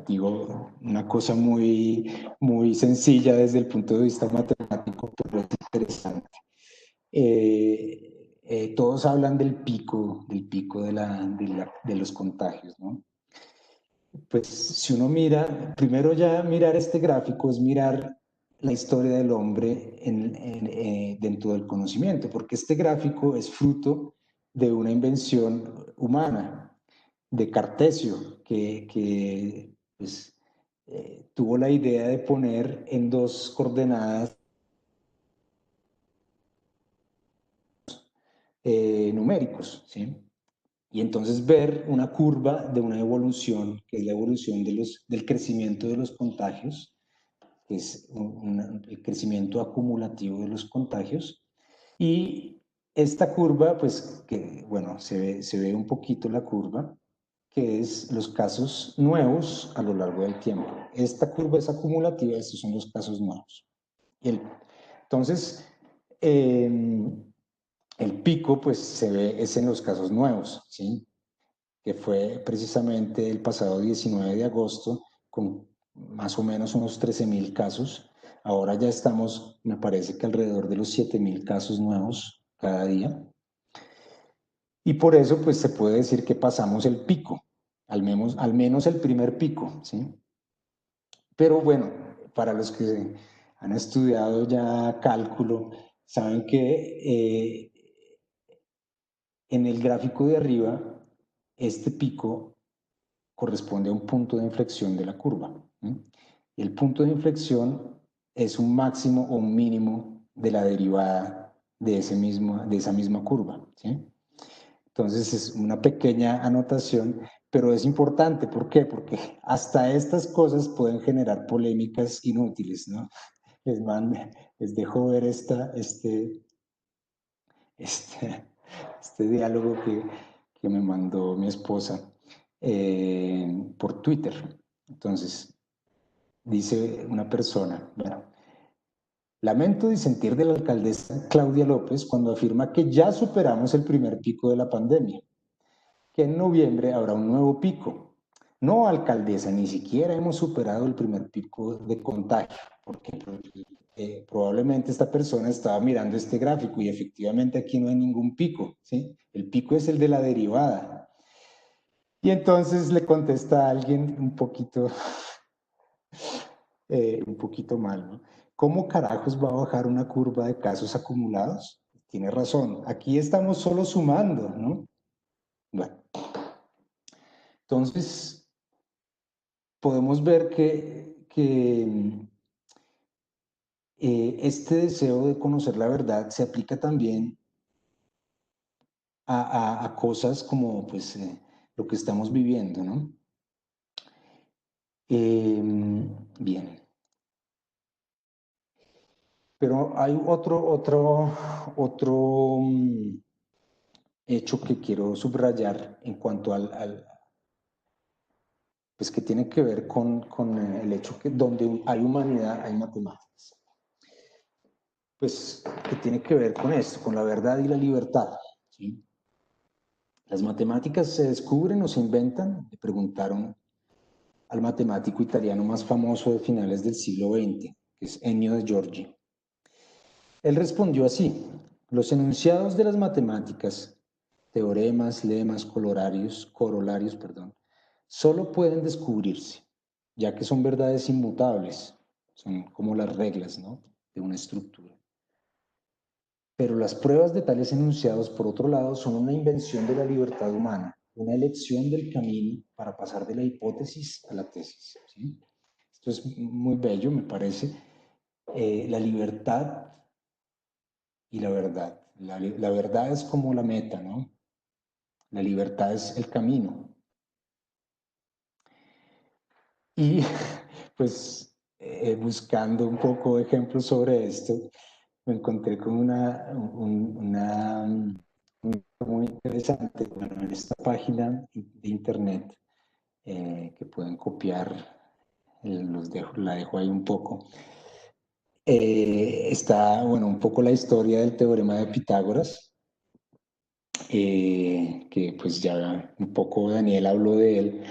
digo una cosa muy, muy sencilla desde el punto de vista matemático, pero es interesante. Todos hablan del pico de los contagios, ¿no? Pues si uno mira, primero ya mirar este gráfico es mirar la historia del hombre dentro del conocimiento, porque este gráfico es fruto de una invención humana, de Cartesio, que pues, tuvo la idea de poner en dos coordenadas numéricos, ¿sí? Y entonces ver una curva de una evolución, que es la evolución del crecimiento de los contagios, que es el crecimiento acumulativo de los contagios. Y esta curva, pues, que, bueno, se ve un poquito la curva, que es los casos nuevos a lo largo del tiempo. Esta curva es acumulativa, estos son los casos nuevos. Entonces, el pico, pues, es en los casos nuevos, ¿sí? Que fue precisamente el pasado 19 de agosto, con más o menos unos 13.000 casos. Ahora ya estamos, me parece que alrededor de los 7.000 casos nuevos cada día. Y por eso, pues, se puede decir que pasamos el pico, al menos el primer pico, ¿sí? Pero bueno, para los que han estudiado ya cálculo, saben que en el gráfico de arriba, este pico corresponde a un punto de inflexión de la curva. El punto de inflexión es un máximo o un mínimo de la derivada de esa misma curva, ¿sí? Entonces es una pequeña anotación, pero es importante. ¿Por qué? Porque hasta estas cosas pueden generar polémicas inútiles, ¿no? Les dejo ver este diálogo que me mandó mi esposa por Twitter. Entonces, dice una persona, bueno, lamento disentir de la alcaldesa Claudia López cuando afirma que ya superamos el primer pico de la pandemia, que en noviembre habrá un nuevo pico. No, alcaldesa, ni siquiera hemos superado el primer pico de contagio, porque probablemente esta persona estaba mirando este gráfico y efectivamente aquí no hay ningún pico, ¿sí? El pico es el de la derivada. Y entonces le contesta a alguien un poquito mal, ¿no? ¿Cómo carajos va a bajar una curva de casos acumulados? Tiene razón, aquí estamos solo sumando, ¿no? Bueno, entonces podemos ver que este deseo de conocer la verdad se aplica también a cosas como pues, lo que estamos viviendo, ¿no? Bien. Pero hay otro hecho que quiero subrayar en cuanto pues que tiene que ver con el hecho que donde hay humanidad hay matemáticas. Pues que tiene que ver con esto, con la verdad y la libertad, ¿sí? ¿Las matemáticas se descubren o se inventan? Le preguntaron al matemático italiano más famoso de finales del siglo XX, que es Ennio de Giorgi. Él respondió así: los enunciados de las matemáticas, teoremas, lemas, corolarios, solo pueden descubrirse, ya que son verdades inmutables, son como las reglas, ¿no?, de una estructura. Pero las pruebas de tales enunciados, por otro lado, son una invención de la libertad humana, una elección del camino para pasar de la hipótesis a la tesis, ¿sí? Esto es muy bello, me parece. La libertad y la verdad. La verdad es como la meta, ¿no? La libertad es el camino. Y pues buscando un poco ejemplos sobre esto, me encontré con una muy interesante, bueno, en esta página de internet que pueden copiar, la dejo ahí un poco. Está, bueno, un poco la historia del teorema de Pitágoras, que pues ya un poco Daniel habló de él,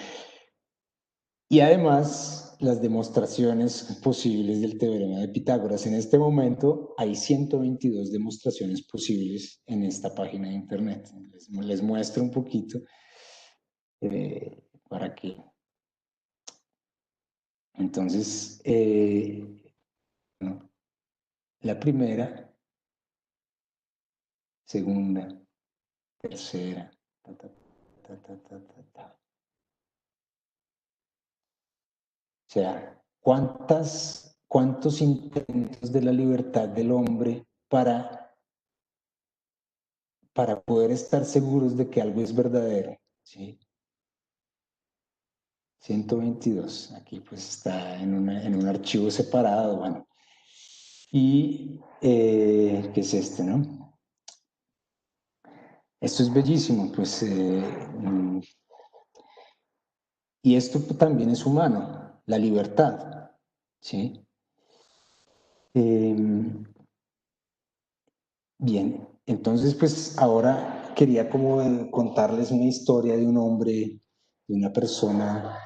y además las demostraciones posibles del teorema de Pitágoras. En este momento hay 122 demostraciones posibles en esta página de internet. Les muestro un poquito para que... Entonces, ¿no?, la primera, segunda, tercera, ta, ta, ta, ta, ta, ta, ta. O sea, ¿cuántos intentos de la libertad del hombre para poder estar seguros de que algo es verdadero? ¿Sí? 122. Aquí pues está en un archivo separado, bueno. Y, ¿qué es este, no? Esto es bellísimo, pues, y esto también es humano, la libertad, ¿sí? Bien, entonces pues ahora quería como contarles una historia de un hombre, de una persona,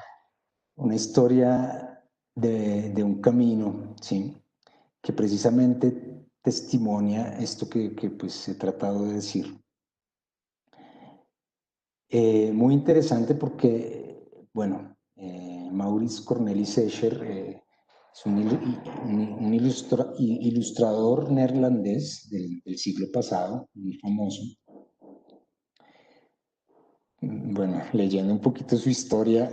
una historia de un camino, ¿sí?, que precisamente testimonia esto que pues he tratado de decir. Muy interesante porque, bueno, Maurice Cornelis Escher es un ilustrador neerlandés del siglo pasado, muy famoso. Bueno, leyendo un poquito su historia,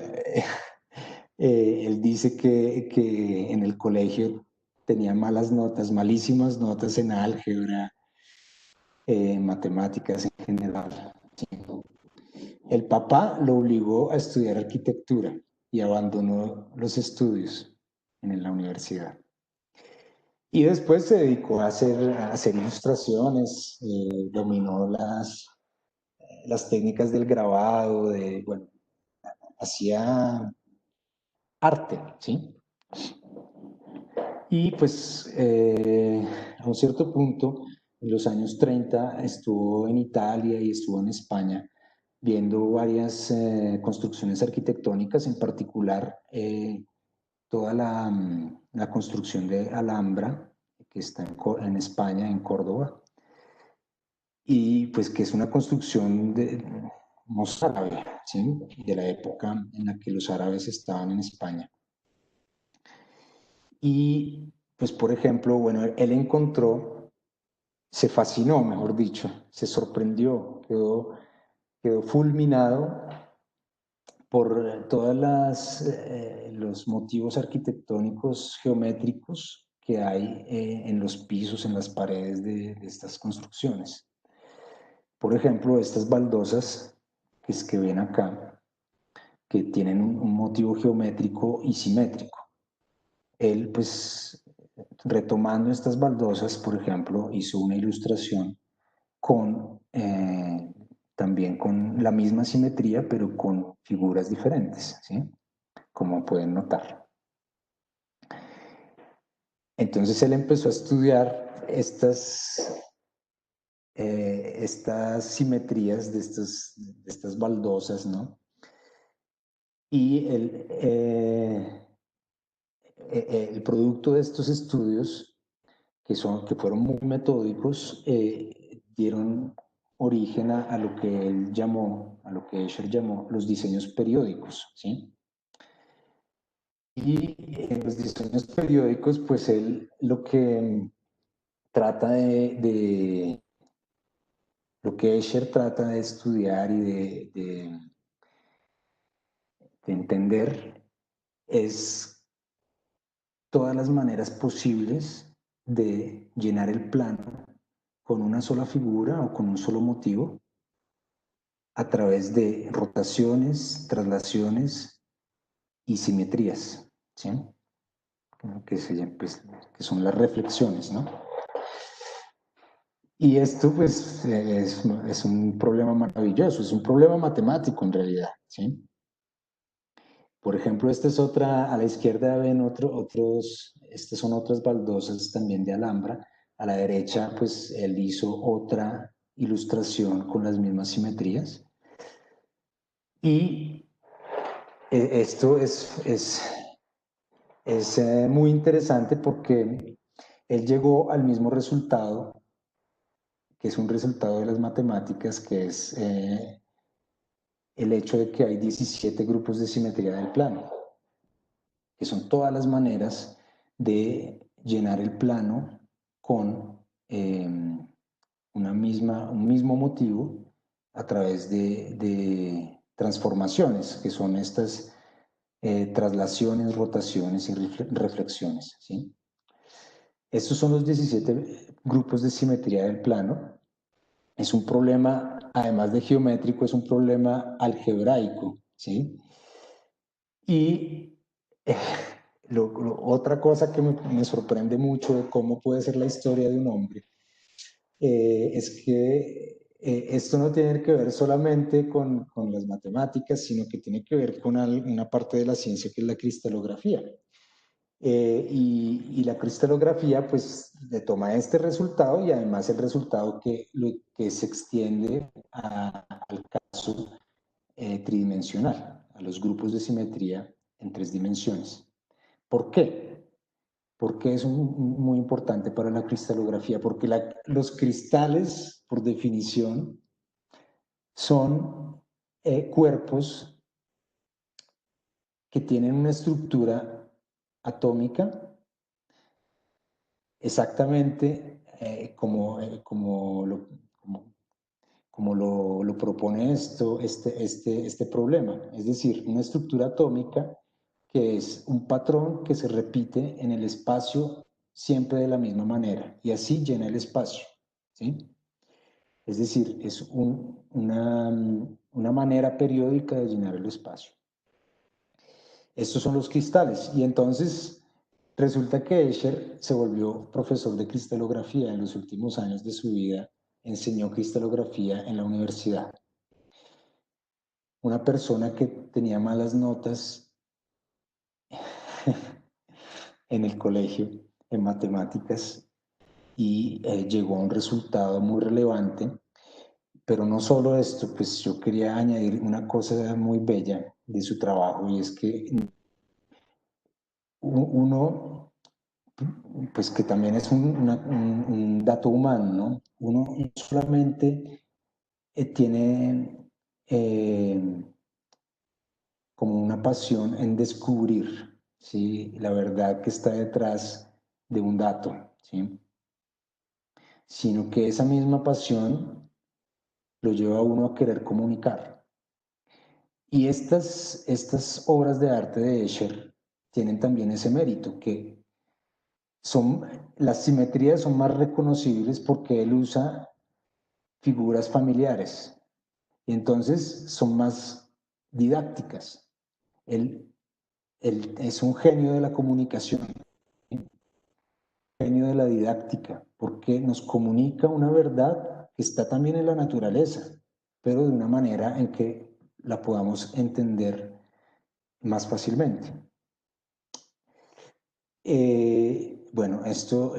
él dice que en el colegio tenía malas notas, malísimas notas en álgebra, matemáticas en general. El papá lo obligó a estudiar arquitectura y abandonó los estudios en la universidad. Y después se dedicó a hacer ilustraciones, dominó las técnicas del grabado, bueno, hacía arte, ¿sí? Y pues a un cierto punto, en los años 30, estuvo en Italia y estuvo en España viendo varias construcciones arquitectónicas, en particular toda la construcción de Alhambra, que está en España, en Córdoba, y pues que es una construcción mozárabe, ¿sí? De la época en la que los árabes estaban en España. Y pues por ejemplo, bueno, él encontró, se fascinó, mejor dicho, se sorprendió, quedó fulminado por todos los motivos arquitectónicos geométricos que hay en los pisos, en las paredes de estas construcciones. Por ejemplo, estas baldosas que ven acá, que tienen un motivo geométrico y simétrico. Él, pues, retomando estas baldosas, por ejemplo, hizo una ilustración también con la misma simetría, pero con figuras diferentes, ¿sí? Como pueden notar. Entonces él empezó a estudiar estas simetrías de estas baldosas, ¿no? Y el producto de estos estudios, que fueron muy metódicos, dieron origen a lo que él llamó, a lo que Escher llamó los diseños periódicos, ¿sí? Y en los diseños periódicos, pues él lo que trata lo que Escher trata de estudiar y de entender es todas las maneras posibles de llenar el plano con una sola figura o con un solo motivo a través de rotaciones, traslaciones y simetrías, ¿sí? Que son las reflexiones, ¿no? Y esto pues es un problema maravilloso, es un problema matemático en realidad, ¿sí? Por ejemplo, esta es otra, a la izquierda ven estas son otras baldosas también de Alhambra. A la derecha, pues él hizo otra ilustración con las mismas simetrías. Y esto es muy interesante porque él llegó al mismo resultado, que es un resultado de las matemáticas, que es el hecho de que hay 17 grupos de simetría del plano, que son todas las maneras de llenar el plano con un mismo motivo a través de transformaciones, que son estas traslaciones, rotaciones y reflexiones, ¿sí? Estos son los 17 grupos de simetría del plano. Es un problema, además de geométrico, es un problema algebraico, ¿sí? Y otra cosa que me sorprende mucho de cómo puede ser la historia de un hombre es que esto no tiene que ver solamente con las matemáticas, sino que tiene que ver con una parte de la ciencia que es la cristalografía. Y la cristalografía pues le toma este resultado y además el resultado que se extiende al caso tridimensional, a los grupos de simetría en 3 dimensiones. ¿Por qué? Porque es muy importante para la cristalografía, porque los cristales, por definición, son cuerpos que tienen una estructura atómica exactamente como lo propone este problema. Es decir, una estructura atómica que es un patrón que se repite en el espacio siempre de la misma manera y así llena el espacio, ¿sí? Es decir, es una manera periódica de llenar el espacio. Estos son los cristales y entonces resulta que Escher se volvió profesor de cristalografía en los últimos años de su vida, enseñó cristalografía en la universidad. Una persona que tenía malas notas en el colegio, en matemáticas, y llegó a un resultado muy relevante, pero no solo esto, pues yo quería añadir una cosa muy bella de su trabajo, y es que uno, pues que también es un dato humano, ¿no? Uno no solamente tiene como una pasión en descubrir, ¿sí?, la verdad que está detrás de un dato, ¿sí?, sino que esa misma pasión lo lleva a uno a querer comunicar. Y estas obras de arte de Escher tienen también ese mérito, que las simetrías son más reconocibles porque él usa figuras familiares y entonces son más didácticas. Él es un genio de la comunicación, un genio de la didáctica, porque nos comunica una verdad que está también en la naturaleza, pero de una manera en que la podamos entender más fácilmente. Bueno, esta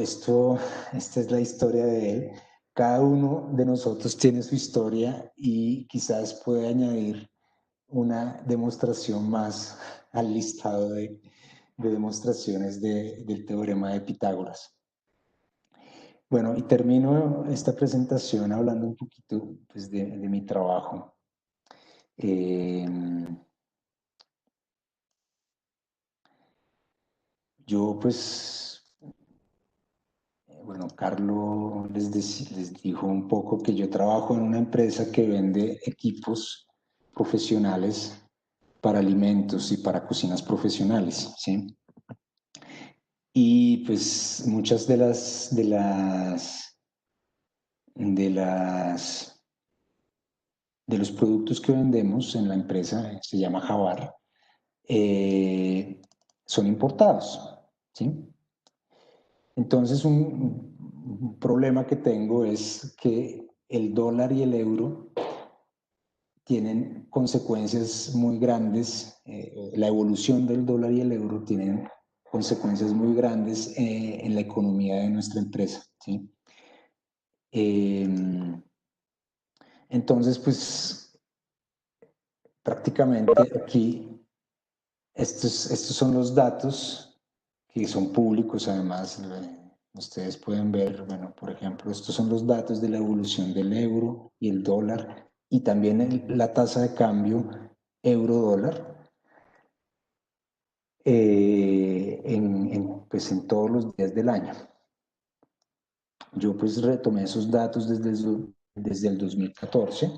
es la historia de él. Cada uno de nosotros tiene su historia y quizás puede añadir una demostración más al listado de demostraciones del teorema de Pitágoras. Bueno, y termino esta presentación hablando un poquito, pues, de mi trabajo. Yo, pues, bueno, Carlos les dijo un poco que yo trabajo en una empresa que vende equipos profesionales para alimentos y para cocinas profesionales, ¿sí? Y pues muchas de los productos que vendemos en la empresa, se llama Javar, son importados, ¿sí? Entonces, un problema que tengo es que el dólar y el euro tienen consecuencias muy grandes, la evolución del dólar y el euro tienen consecuencias muy grandes en la economía de nuestra empresa, ¿sí? Entonces, pues, prácticamente aquí, estos son los datos que son públicos, además. Ustedes pueden ver, bueno, por ejemplo, estos son los datos de la evolución del euro y el dólar, y también la tasa de cambio euro-dólar pues en todos los días del año. Yo pues retomé esos datos desde el 2014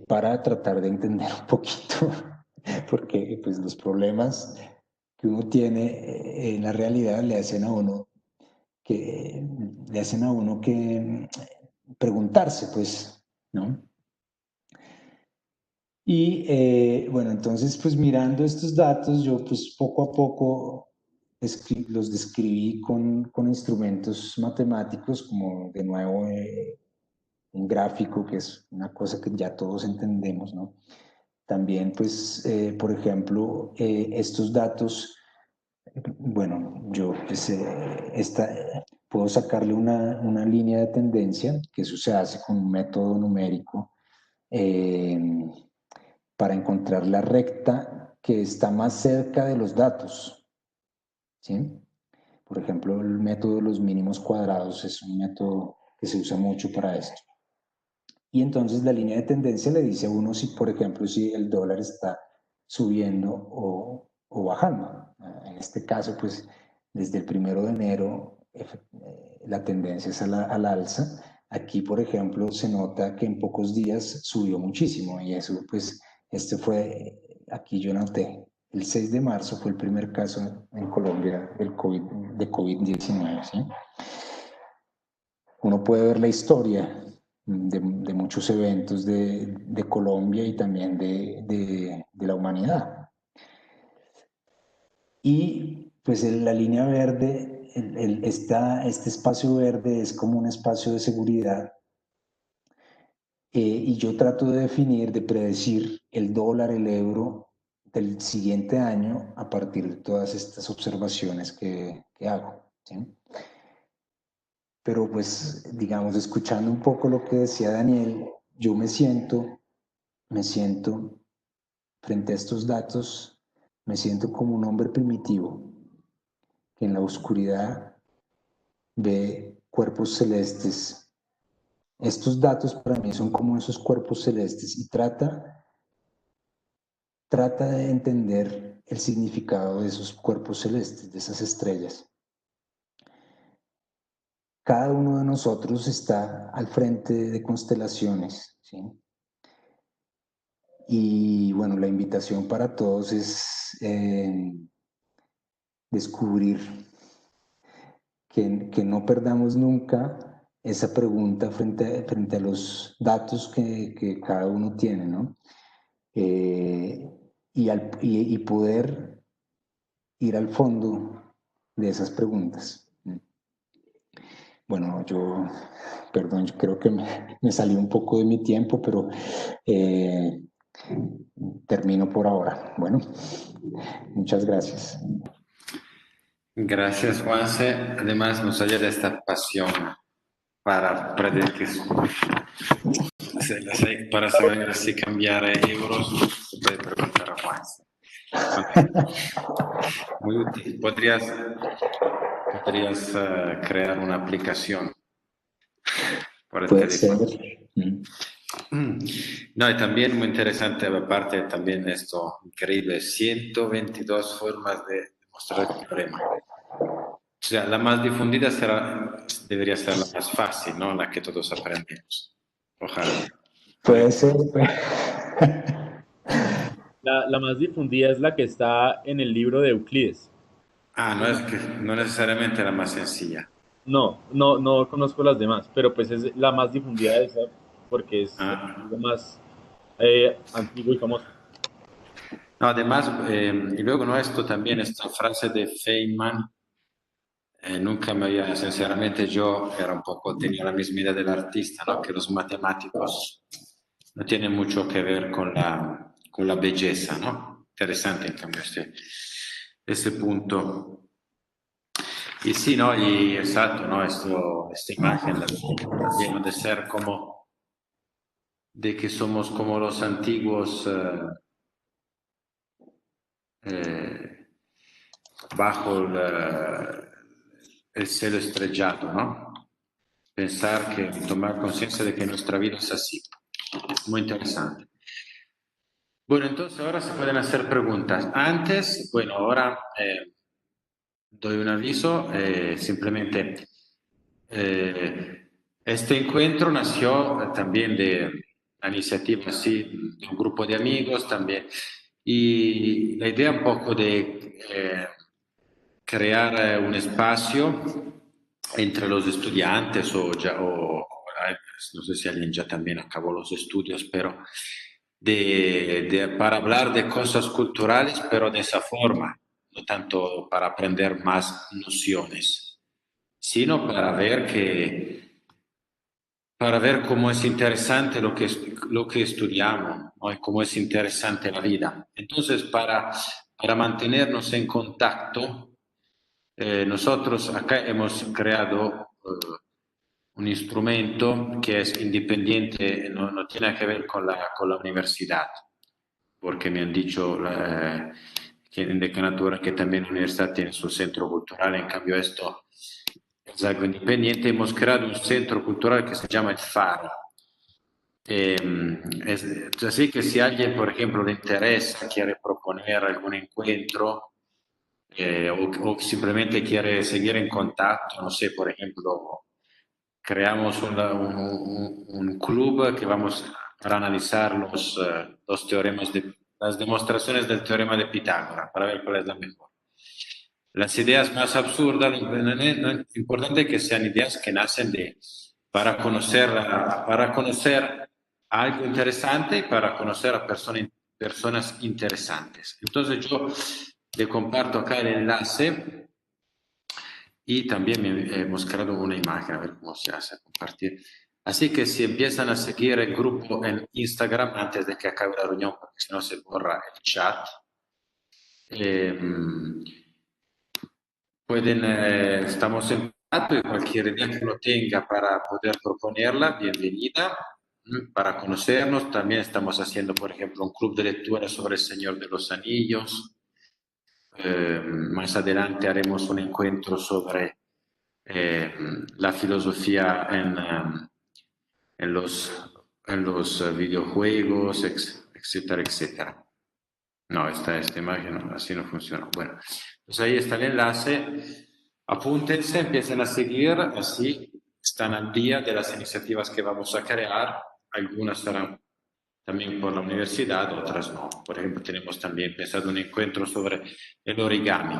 para tratar de entender un poquito, porque pues los problemas que uno tiene en la realidad le hacen a uno que preguntarse, pues, ¿no? Y bueno, entonces, pues mirando estos datos, yo pues poco a poco los describí con instrumentos matemáticos, como de nuevo un gráfico, que es una cosa que ya todos entendemos, ¿no? También, pues, por ejemplo, estos datos, bueno, yo pues, puedo sacarle una línea de tendencia, que eso se hace con un método numérico, para encontrar la recta que está más cerca de los datos, ¿sí? Por ejemplo, el método de los mínimos cuadrados es un método que se usa mucho para esto. Y entonces la línea de tendencia le dice a uno si, por ejemplo, si el dólar está subiendo o bajando. En este caso, pues, desde el 1 de enero, la tendencia es al alza. Aquí, por ejemplo, se nota que en pocos días subió muchísimo, y eso, pues, aquí yo noté, el 6 de marzo fue el primer caso en Colombia de COVID-19, ¿sí? Uno puede ver la historia de muchos eventos de Colombia y también de la humanidad. Y pues la línea verde, este espacio verde es como un espacio de seguridad, y yo trato de definir, de predecir el dólar, el euro del siguiente año a partir de todas estas observaciones que hago, ¿sí? pero pues, digamos, escuchando un poco lo que decía Daniel, yo me siento frente a estos datos, me siento como un hombre primitivo que en la oscuridad ve cuerpos celestes. Estos datos para mí son como esos cuerpos celestes y trata de entender el significado de esos cuerpos celestes, de esas estrellas. Cada uno de nosotros está al frente de constelaciones, ¿sí? Y bueno, la invitación para todos es descubrir que no perdamos nunca esa pregunta frente a los datos que cada uno tiene, ¿no? Y poder ir al fondo de esas preguntas. Bueno, perdón, yo creo que me salí un poco de mi tiempo, pero termino por ahora. Bueno, muchas gracias. Gracias, Juanse. Además, nos haya de esta pasión para predecir, para saber si cambiar euros, se puede preguntar a Juanse. Muy útil. Podrías crear una aplicación para el Puede teléfono. ser. No, y también muy interesante, aparte también esto increíble, 122 formas de demostrar el teorema. O sea, la más difundida debería ser la más fácil, ¿no? La que todos aprendemos. Ojalá. Puede ser. La más difundida es la que está en el libro de Euclides. No necesariamente la más sencilla. No conozco las demás, pero pues es la más difundida de esa porque es el libro más antiguo y famoso. No, además, y luego no esto también, esta frase de Feynman, nunca me había, sinceramente yo era un poco, tenía la misma idea del artista, ¿no? Que los matemáticos no tienen mucho que ver con la belleza, ¿no? Interesante en cambio este punto. Y sí, ¿no? Y exacto, ¿no? Esta imagen también de ser como, de que somos como los antiguos bajo el cielo estrellado, ¿no? Pensar que, tomar conciencia de que nuestra vida es así. Muy interesante. Bueno, entonces ahora se pueden hacer preguntas. Antes, bueno, ahora doy un aviso, simplemente este encuentro nació también de la iniciativa así, de un grupo de amigos también, y la idea un poco de crear un espacio entre los estudiantes no sé si alguien ya también acabó los estudios, pero para hablar de cosas culturales, pero de esa forma, no tanto para aprender más nociones, sino para ver cómo es interesante lo que estudiamos, ¿no? Y cómo es interesante la vida. Entonces, para mantenernos en contacto, nosotros acá hemos creado un instrumento que es independiente, no tiene que ver con la universidad, porque me han dicho que en Decanatura que también la universidad tiene su centro cultural, en cambio esto es algo independiente. Hemos creado un centro cultural que se llama El Faro. Así que si alguien, por ejemplo, le interesa, quiere proponer algún encuentro o simplemente quiere seguir en contacto, no sé, por ejemplo, creamos un club que vamos para analizar los teoremas las demostraciones del teorema de Pitágoras para ver cuál es la mejor. Las ideas más absurdas, lo importante es que sean ideas que nacen para conocer algo interesante y para conocer a personas interesantes. Entonces yo le comparto acá el enlace y también hemos creado una imagen, a ver cómo se hace compartir. Así que si empiezan a seguir el grupo en Instagram antes de que acabe la reunión, porque si no se borra el chat, estamos en y cualquier idea que lo tenga para poder proponerla, bienvenida. Para conocernos, también estamos haciendo, por ejemplo, un club de lectura sobre El Señor de los Anillos. Más adelante haremos un encuentro sobre la filosofía en los videojuegos, etcétera, etcétera. No, esta imagen así no funciona. Bueno, pues ahí está el enlace. Apúntense, empiecen a seguir, así están al día de las iniciativas que vamos a crear. Algunas serán también por la universidad, otras no. Por ejemplo, tenemos también pensado un encuentro sobre el origami.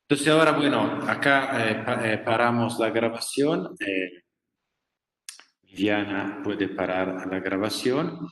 Entonces ahora, bueno, acá paramos la grabación. Diana puede parar la grabación.